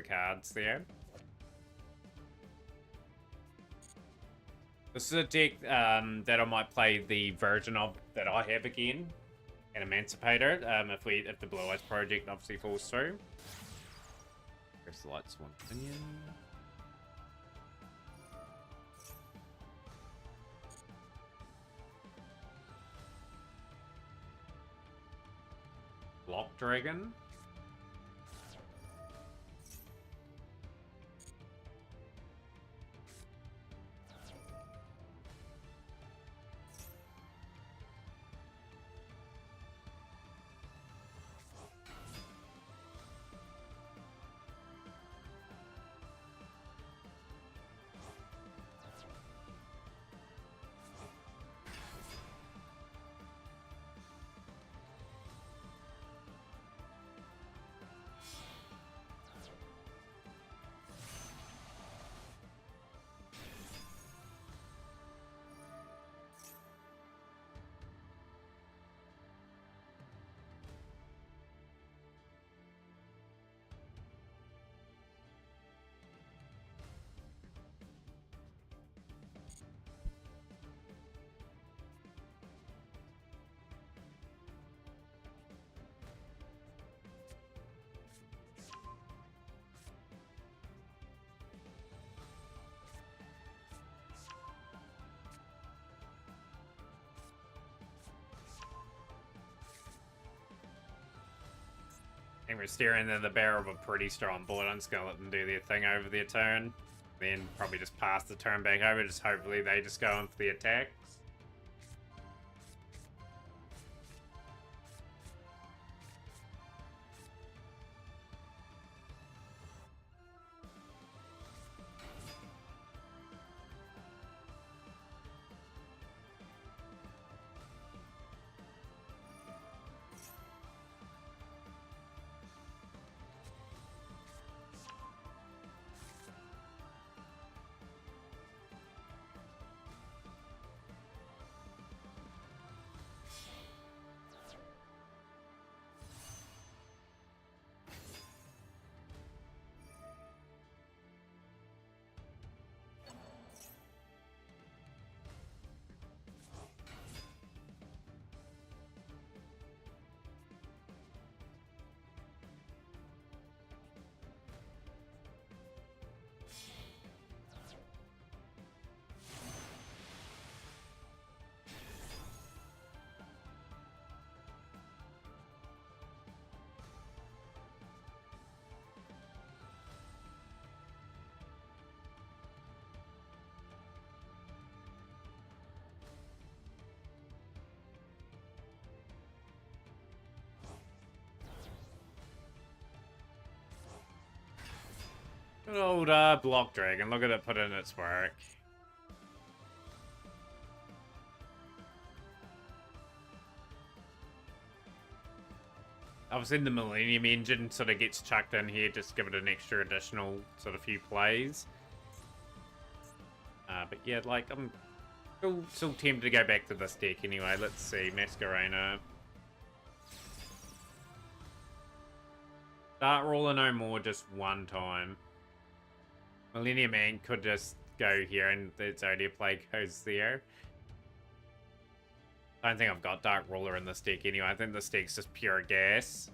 cards there. This is a deck that I might play the version of that I have again. And Emancipator, if the Blue Eyes project obviously falls through. Press the Light Swan Pinion. Block Dragon. And we're staring at the barrel of a pretty strong board. I'm just going to let them do their thing over their turn. Then probably just pass the turn back over. Just hopefully they just go in for the attacks. Good old block dragon. Look at it put in its work. Obviously, the Millennium Engine sort of gets chucked in here, just give it an extra additional sort of few plays. But yeah, like, I'm still tempted to go back to this deck anyway. Let's see, Masquerena. Dart Roller no more, just one time. Millennium Man could just go here and its Zodiac play goes there. I don't think I've got Dark Ruler in this deck anyway. I think this deck's just pure gas.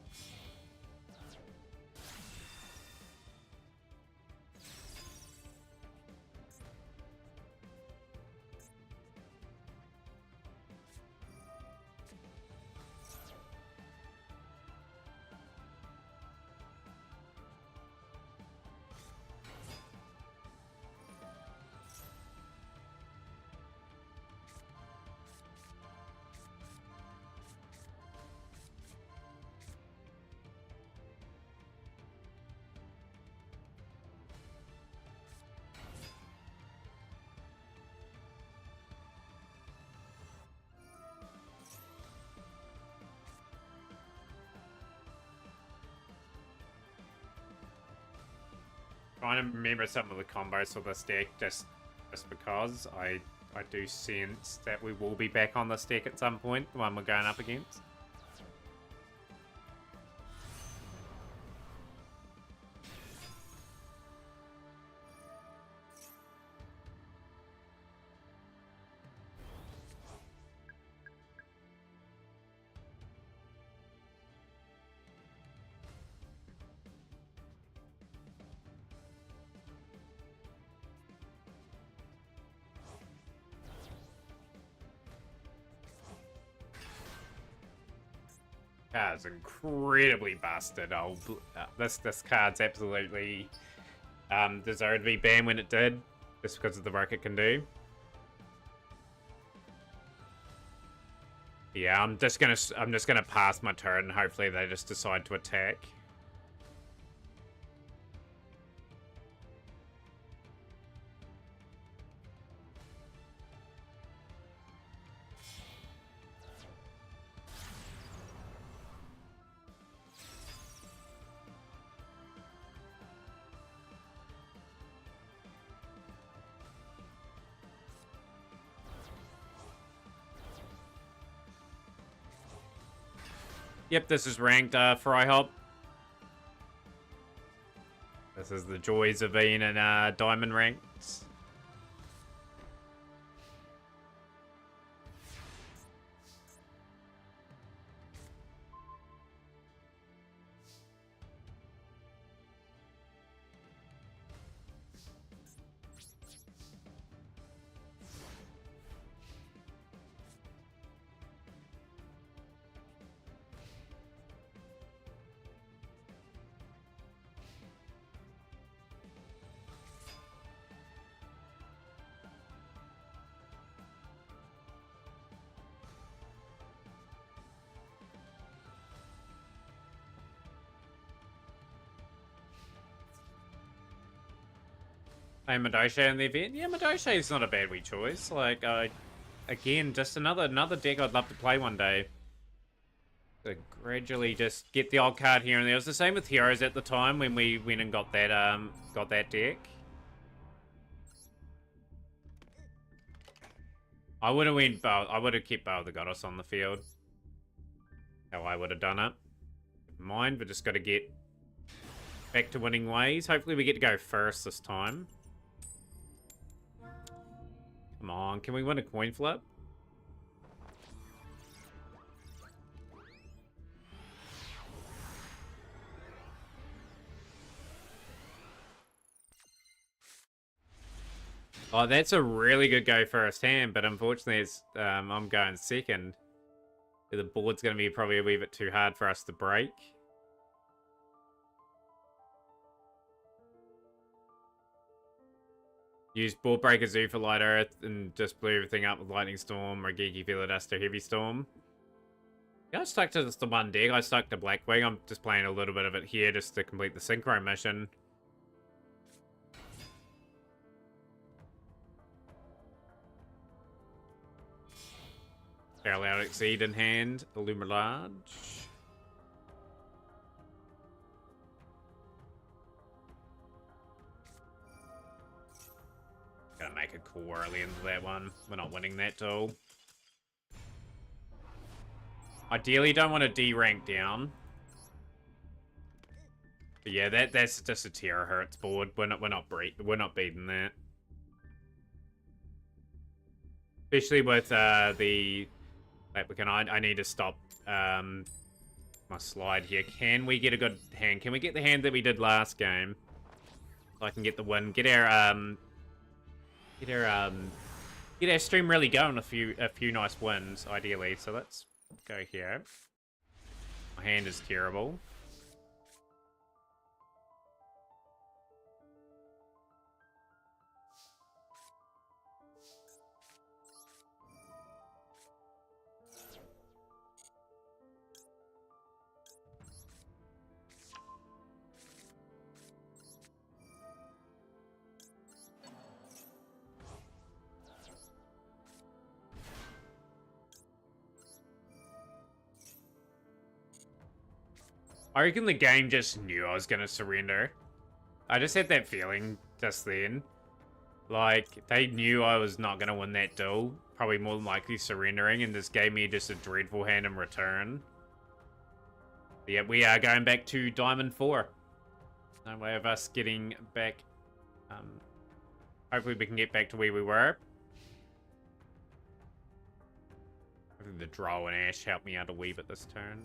Trying to remember some of the combos for this deck just because I do sense that we will be back on this deck at some point, the one we're going up against. Card's incredibly busted. Oh, this card's absolutely deserved to be banned when it did, just because of the work it can do. Yeah, I'm just gonna pass my turn. Hopefully, they just decide to attack. Yep, this is ranked for IHOP. This is the joys of being in diamond ranked. Play Madoshe in the event. Yeah, Madoshe is not a bad wee choice. Like, again, just another deck I'd love to play one day. To gradually just get the old card here and there. It was the same with Heroes at the time when we went and got that deck. I would have kept Bow of the Goddess on the field. How I would have done it. Never mind, we just got to get back to winning ways. Hopefully we get to go first this time. Come on, can we win a coin flip? Oh, that's a really good go first hand, but unfortunately it's I'm going second. The board's going to be probably a wee bit too hard for us to break. Use Board Breaker Zoo for Light Earth and just blew everything up with Lightning Storm, Regeki Feeler Duster, Heavy Storm. Yeah, I stuck to just the one deck. I stuck to Blackwing. I'm just playing a little bit of it here just to complete the Synchro mission. Barely out exceed in hand. Illuminage. Gotta make a call early into that one. We're not winning that duel. Ideally, don't want to D rank down. But yeah, that's just a terahertz board. We're not beating that. Especially with the applicant. I need to stop my slide here. Can we get a good hand? Can we get the hand that we did last game? So I can get the win. Get our stream really going. A few nice wins, ideally. So let's go here. My hand is terrible. I reckon the game just knew I was gonna surrender. I just had that feeling just then. Like, they knew I was not gonna win that duel. Probably more than likely surrendering, and just gave me just a dreadful hand in return. But yeah, we are going back to Diamond 4. No way of us getting back. Hopefully we can get back to where we were. Hopefully the Drow and Ash helped me out a wee bit this turn.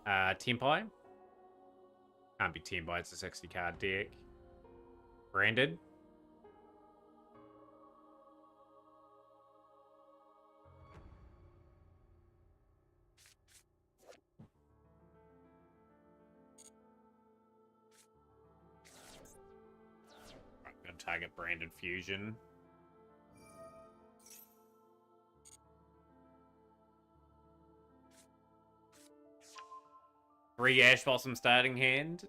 Tempai. Can't be Tempai, it's a 60 card deck. Branded. I'm gonna target Branded Fusion. Three Ash Blossom starting hand.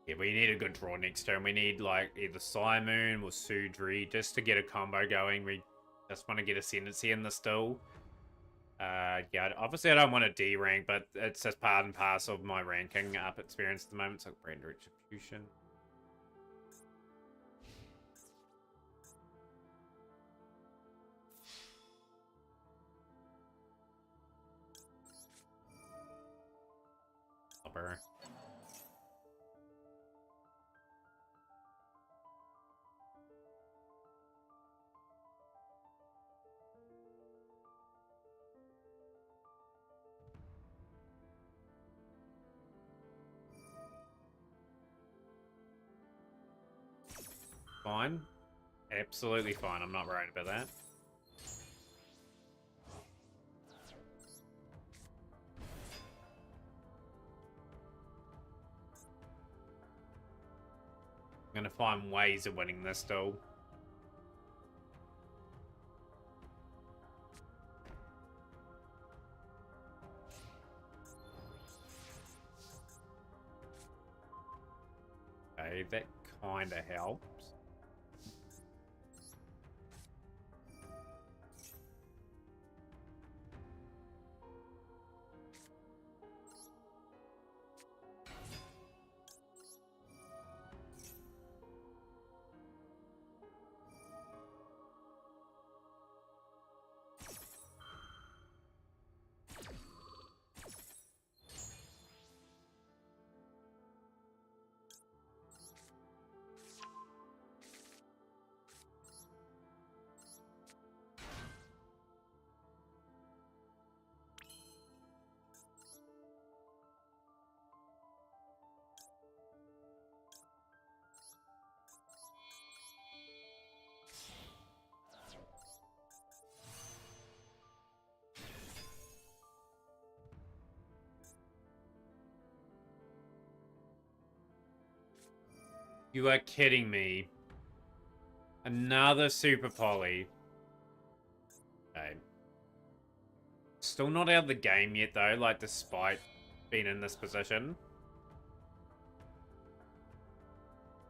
Yeah, we need a good draw next turn. We need like either Simoon or Sudri just to get a combo going. We just want to get Ascendancy in the still. Yeah, obviously I don't want a D rank, but it's just part and parcel of my ranking up experience at the moment. So Brand Retribution. Upper. Fine. Absolutely fine. I'm not worried about that. I'm gonna find ways of winning this duel. Okay, that kind of helps. You are kidding me. Another Super Poly. Okay. Still not out of the game yet, though, like, despite being in this position.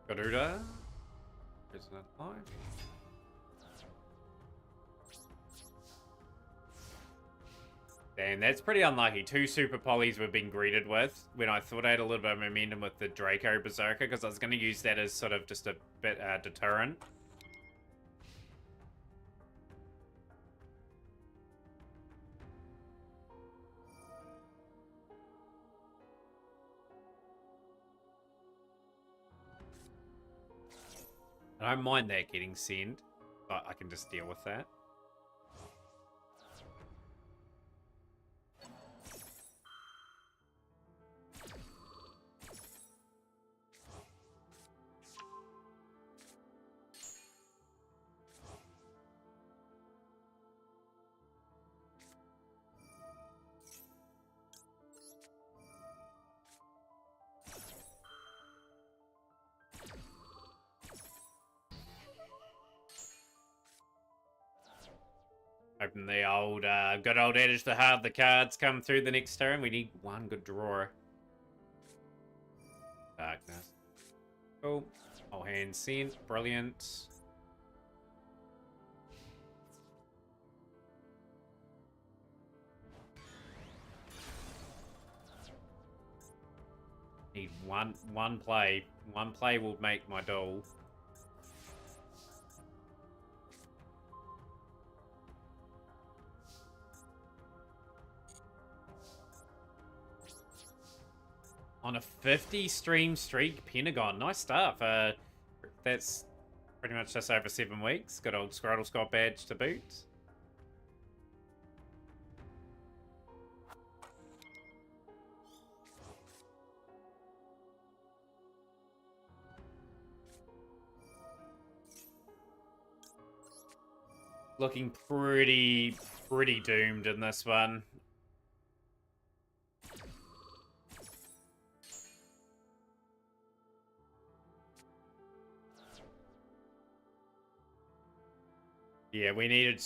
Garuda. Isn't it live? Damn, that's pretty unlucky. 2 Super Polys we've been greeted with when I thought I had a little bit of momentum with the Draco Berserker, because I was going to use that as sort of just a bit deterrent. I don't mind that getting sent, but I can just deal with that. Hoping the old, good old adage to have the cards come through the next turn. We need one good drawer. Darkness. Cool. Whole hand sent. Brilliant. Need one play. One play will make my duel. On a 50 stream streak, Pentagon. Nice stuff. That's pretty much just over 7 weeks. Good old Scrotal Scott badge to boot. Looking pretty doomed in this one. Yeah, we needed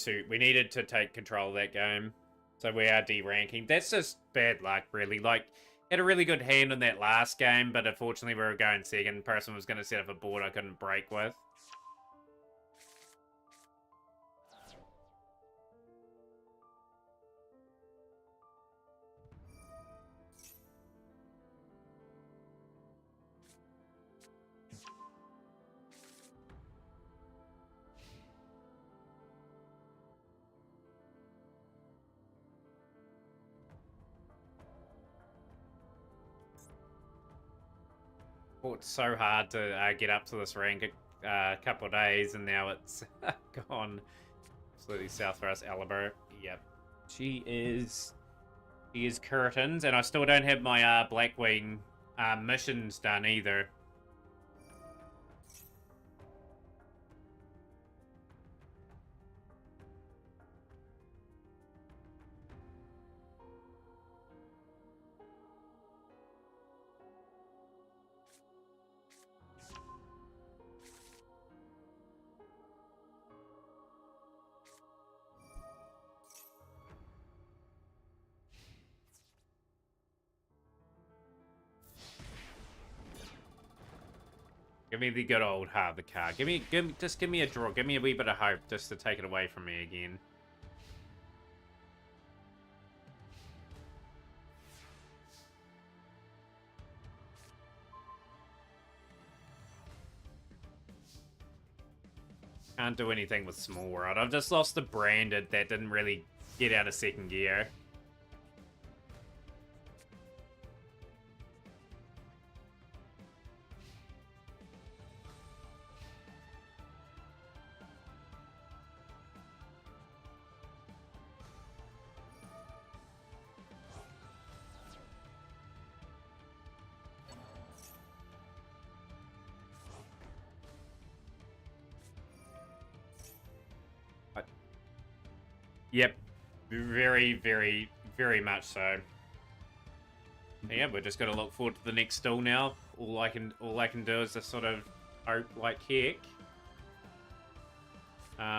to take control of that game. So we are deranking. That's just bad luck, really. Like, had a really good hand in that last game, but unfortunately we were going second. Person was going to set up a board I couldn't break with. Fought so hard to get up to this rank a couple of days, and now it's gone absolutely south for us. Alibur, yep, she is curtains, and I still don't have my Blackwing missions done either. Give me the good old the card. Just give me a draw. Give me a wee bit of hope, just to take it away from me again. Can't do anything with Small World. I've just lost the Branded that didn't really get out of second gear. Yep, very much so. Yeah, we're just gonna look forward to the next duel now. All I can do is just sort of hope like heck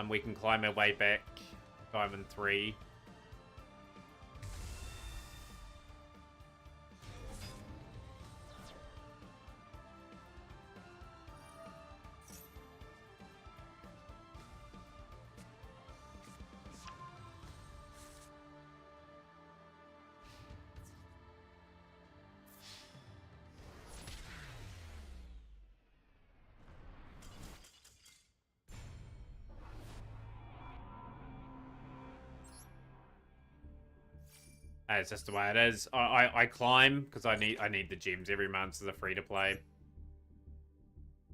we can climb our way back. Diamond 3. It's just the way it is. I climb because I need the gems every month as a free to play.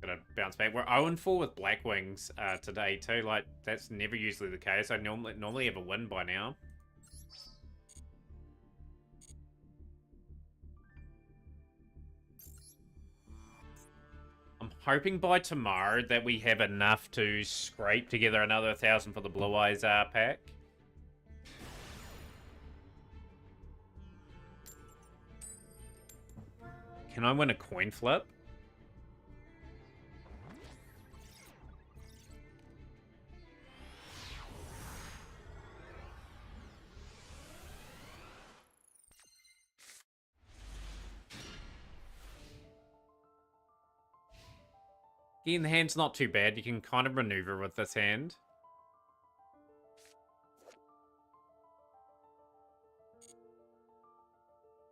Gotta bounce back. We're 0-4 with Black Wings today too. Like that's never usually the case. I normally have a win by now. I'm hoping by tomorrow that we have enough to scrape together another 1,000 for the Blue Eyes pack. Can I win a coin flip? Again, the hand's not too bad. You can kind of maneuver with this hand.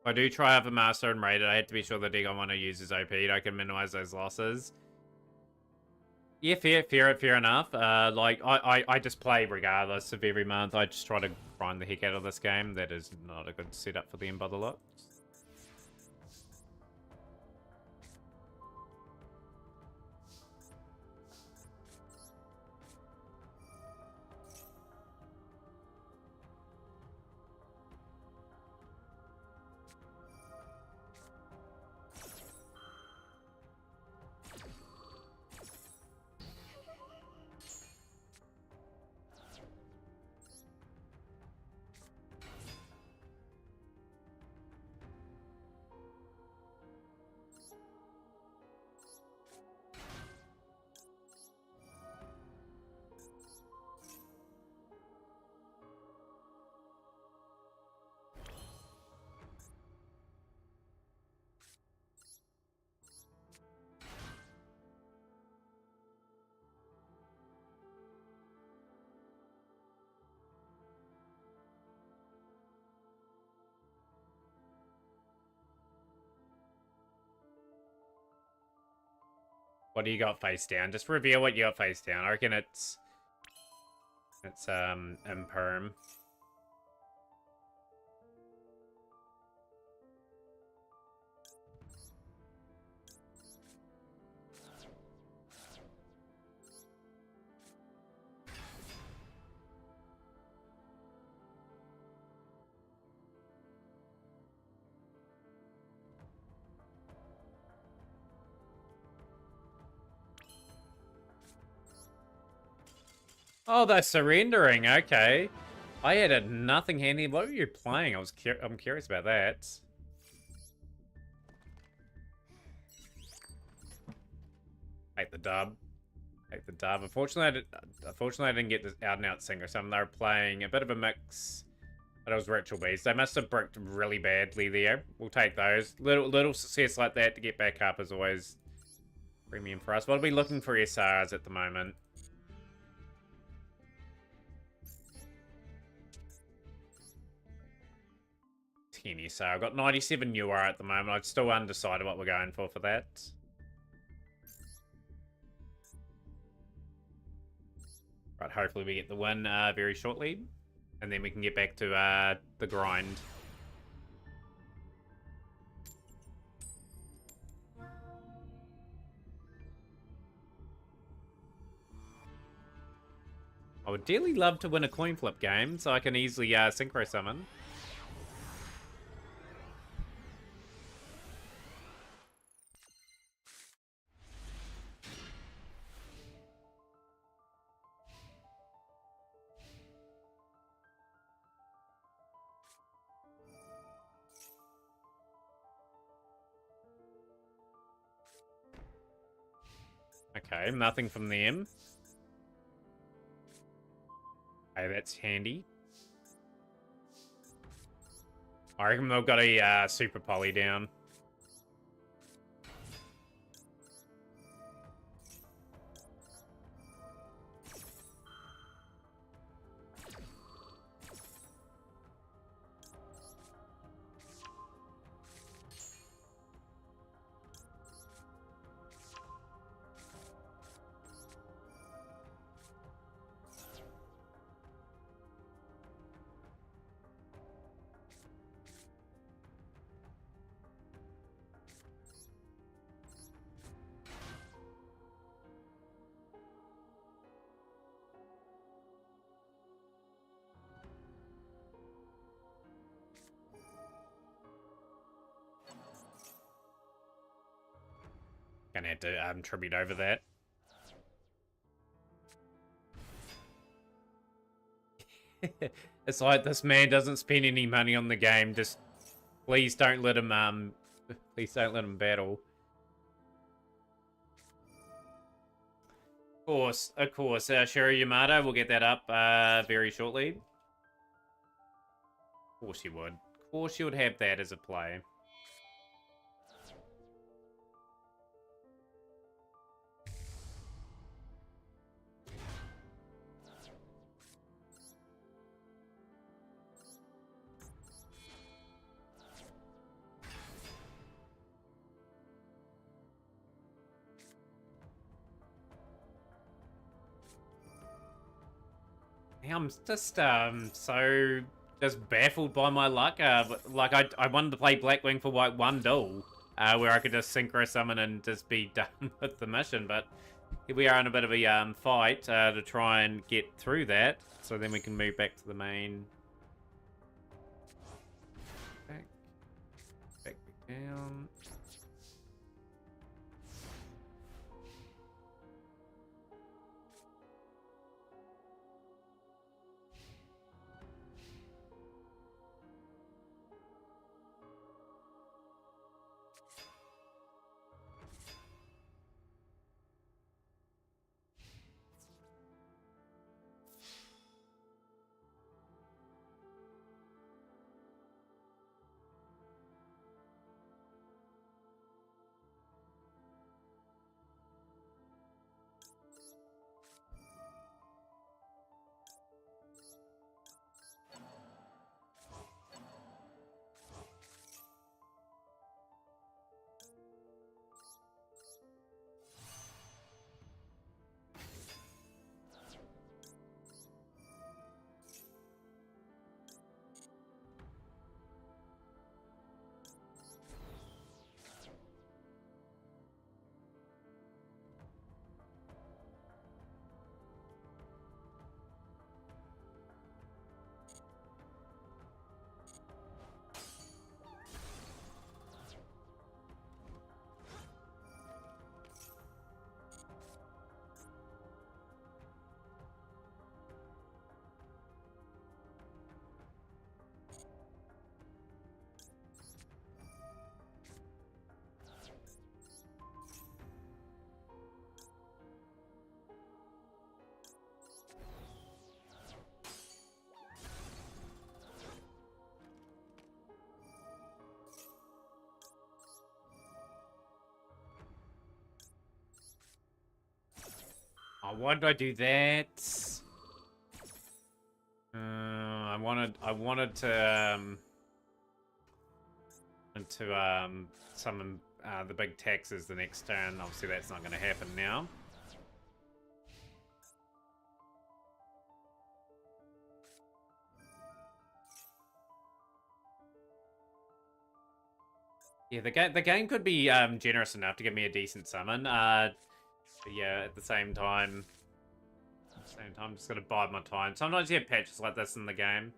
If I do try up a Master and Raid it, I have to be sure the deck I want to use is OP. I can minimize those losses. Yeah, fair enough. Like, I just play regardless of every month. I just try to grind the heck out of this game. That is not a good setup for them by the looks. What do you got face down? Just reveal what you got face down. I reckon it's imperm. Oh, they're surrendering. Okay. I had a nothing handy. What were you playing? I'm curious about that. Take the dub. Take the dub. Unfortunately, I didn't get this out and out singer. Some they were playing a bit of a mix, but it was Ritual Beast. They must have bricked really badly there. We'll take those. Little success like that to get back up is always premium for us. What are we looking for SRs at the moment? 10 SR. I've got 97 UR at the moment. I'm still undecided what we're going for that. Right, hopefully we get the win very shortly. And then we can get back to the grind. I would dearly love to win a coin flip game, so I can easily synchro summon. Okay, nothing from them. Okay, that's handy. I reckon they've got a super poly down. Gonna have to tribute over that. It's like this man doesn't spend any money on the game. Just please don't let him please don't let him battle. Of course, Sherry Yamada will get that up very shortly. Of course you would. Of course you would have that as a play. I'm just so just baffled by my luck. Like I wanted to play Blackwing for like one duel, where I could just synchro summon and just be done with the mission. But here we are in a bit of a fight to try and get through that, so then we can move back to the main. Back down. Oh, why did I do that? I wanted to summon the big taxes the next turn. Obviously, that's not going to happen now. Yeah, the game could be generous enough to give me a decent summon. But yeah, at the same time, just gotta bide my time. Sometimes you have patches like this in the game.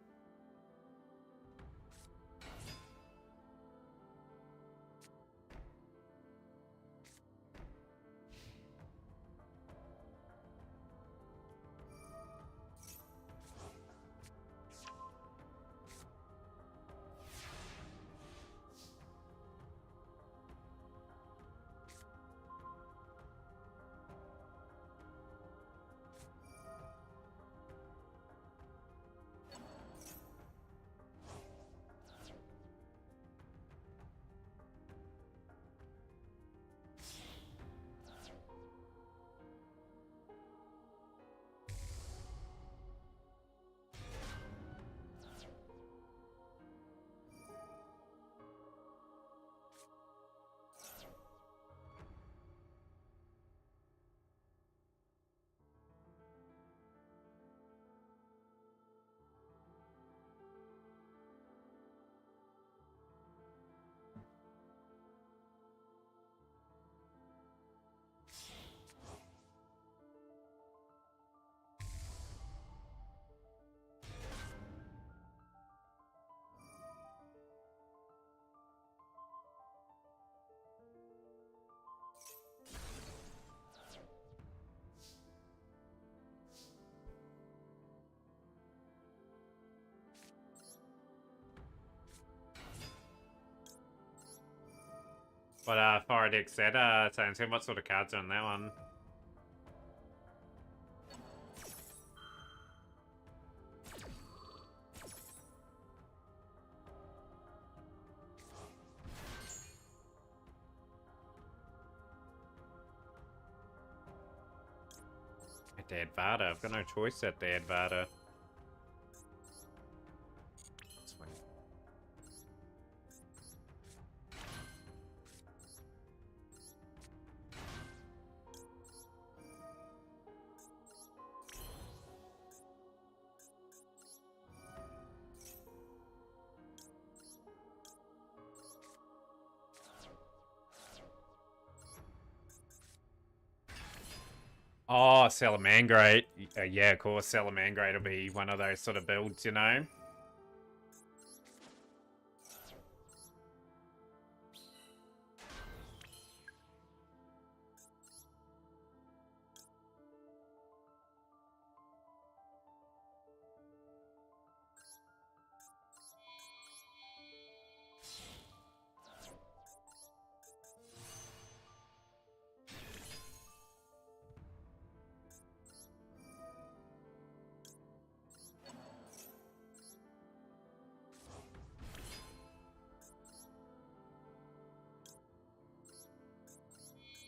What Faradex said, saying, so what sort of cards are on that one? Dad Vada. I've got no choice at Dad Vada. Oh, Salamangreat. Yeah, of course, Salamangreat will be one of those sort of builds, you know?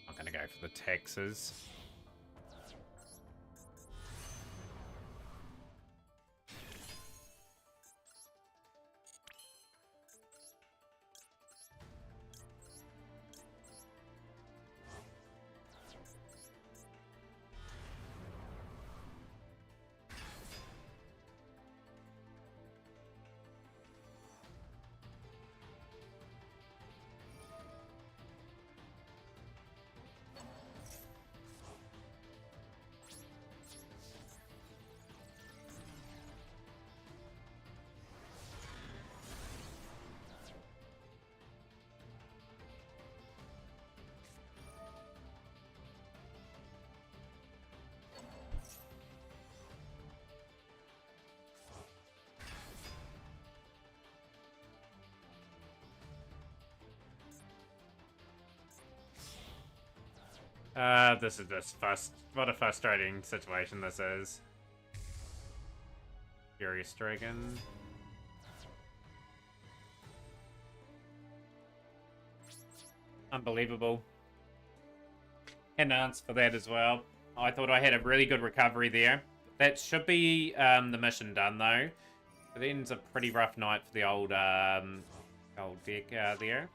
I'm gonna go for the taxes. This is just what a frustrating situation this is. Furious Dragon. Unbelievable. Enhance for that as well. I thought I had a really good recovery there. That should be the mission done though. It ends a pretty rough night for the old deck there.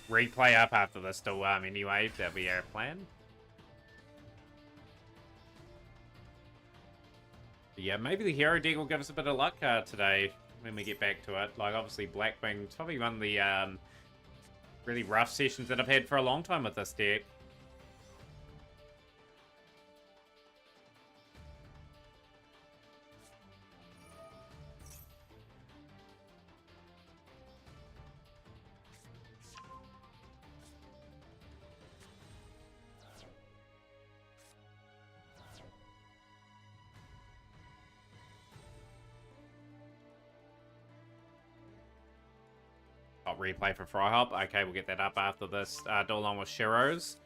Replay up after this still anyway, that'll be our plan. But yeah, maybe the hero deck will give us a bit of luck today when we get back to it. Like obviously Blackwing's probably one of the really rough sessions that I've had for a long time with this deck. Replay for Fryhop. Okay, we'll get that up after this duel on with Shiro's.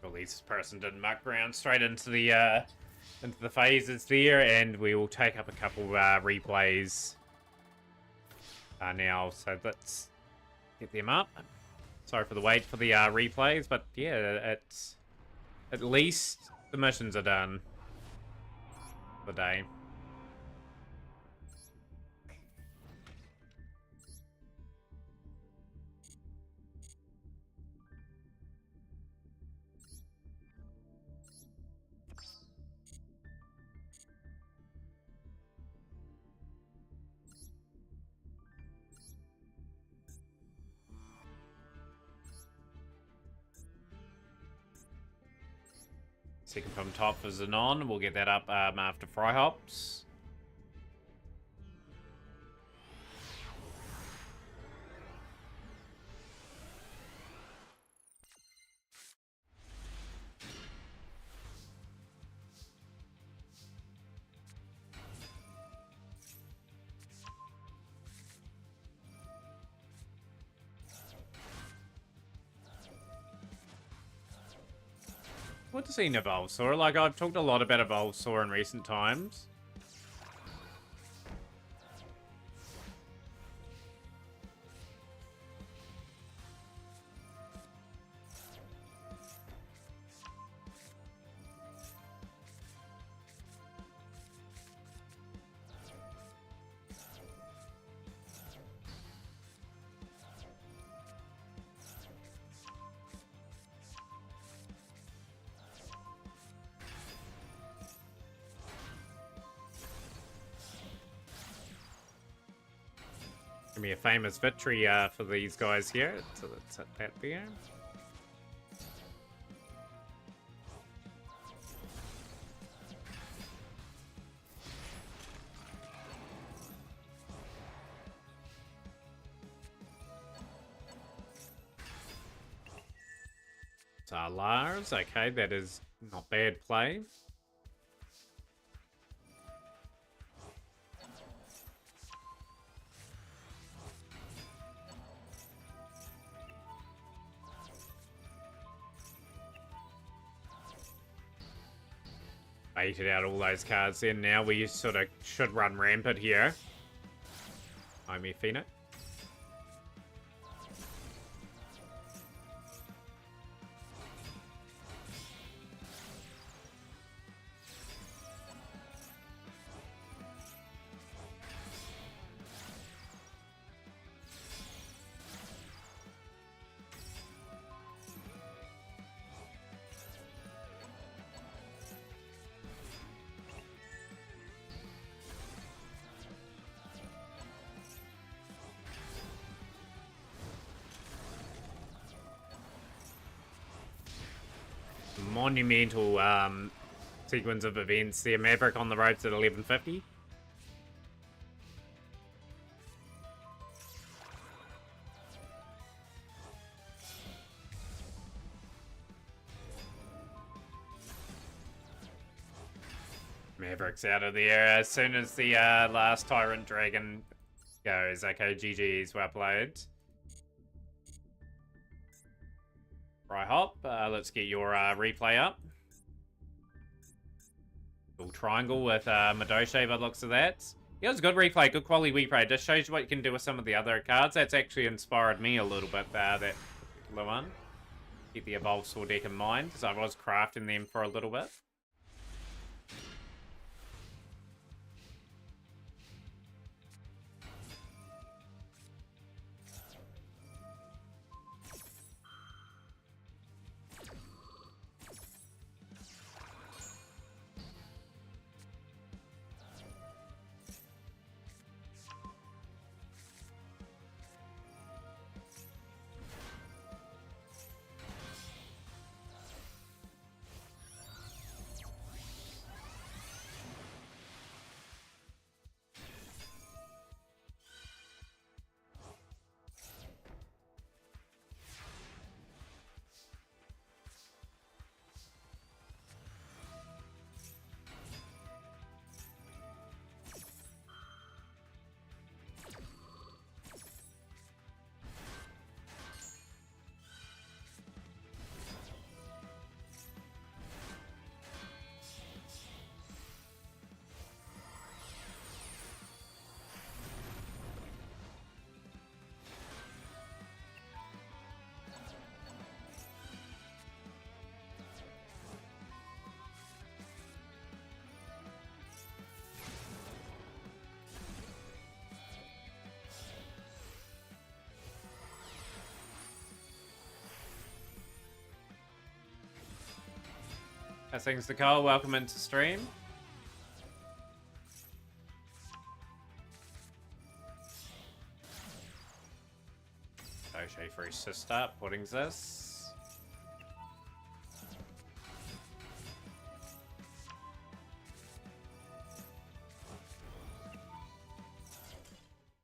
at least this person didn't muck around straight into the phases there, and we will take up a couple replays now. So let's get them up. Sorry for the wait for the replays, but yeah, it's at least the missions are done for the day. Second from top is Anon. We'll get that up after Fry Hops. What does he know Evolsaur? Like, I've talked a lot about Evolsaur in recent times. Gonna be a famous victory for these guys here. So let's set that there. Lars, okay, that is not bad play. Baited out all those cards in. Now we sort of should run rampant here. I'm Phoenix. Monumental sequence of events there. Maverick on the ropes at 1150. Maverick's out of there as soon as the last Tyrant Dragon goes. Okay, GG's, well played. Right, Hop, let's get your replay up. Little triangle with Madoshe by the looks of that. Yeah, it was a good replay, good quality replay. Just shows you what you can do with some of the other cards. That's actually inspired me a little bit, that particular one. Keep the Evolsaur deck in mind, because I was crafting them for a little bit. How's things, Nicole? Welcome into stream. Crochet for his sister. Pudding's this.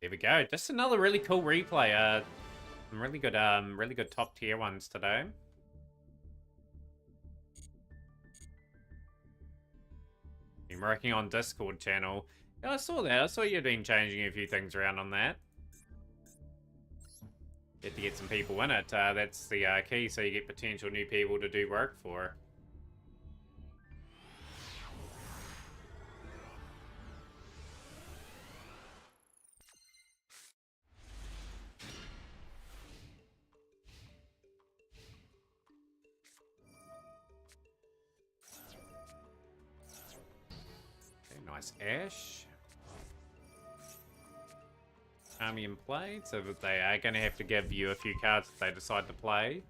There we go. Just another really cool replay. Some really good top tier ones today. Been working on Discord channel. Yeah, I saw that. I saw you've been changing a few things around on that. Get to get some people in it. That's the key, so you get potential new people to do work for. Okay, nice Ash. Army in play, so that they are going to have to give you a few cards if they decide to play.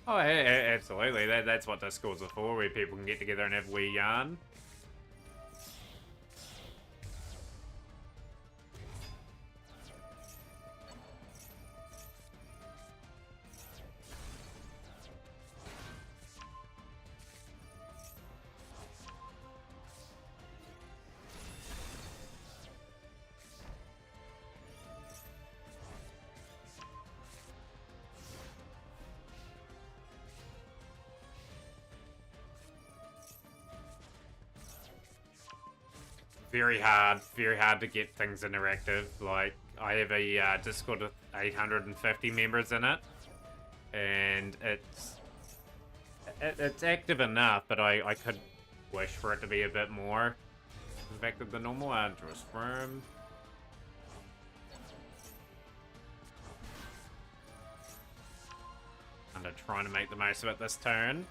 Oh, absolutely. That's what Discords are for, where people can get together and have a wee yarn. Very hard to get things interactive. Like, I have a Discord with 850 members in it, and it's active enough, but I could wish for it to be a bit more effective than normal. Draw Sperm. Kind of trying to make the most of it this turn.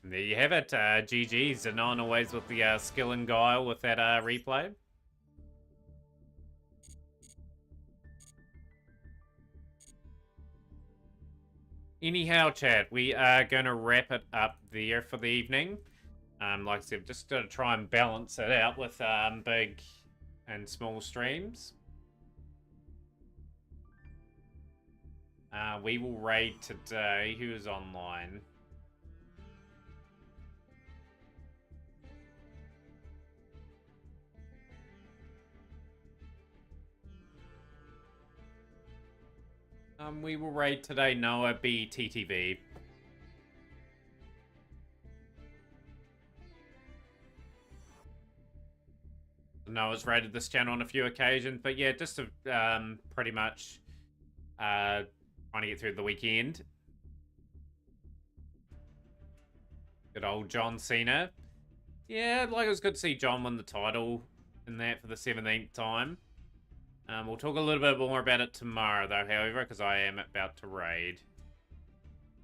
There you have it, GG's, and on always with the skill and guile with that replay. Anyhow, chat, we are going to wrap it up there for the evening. Like I said, just going to try and balance it out with big and small streams. We will raid today. Who is online? We will raid today Noah BTTV. Noah's raided this channel on a few occasions, but yeah, just to pretty much trying to get through the weekend. Good old John Cena. Yeah, like it was good to see John win the title in that for the 17th time. We'll talk a little bit more about it tomorrow, though, however, because I am about to raid.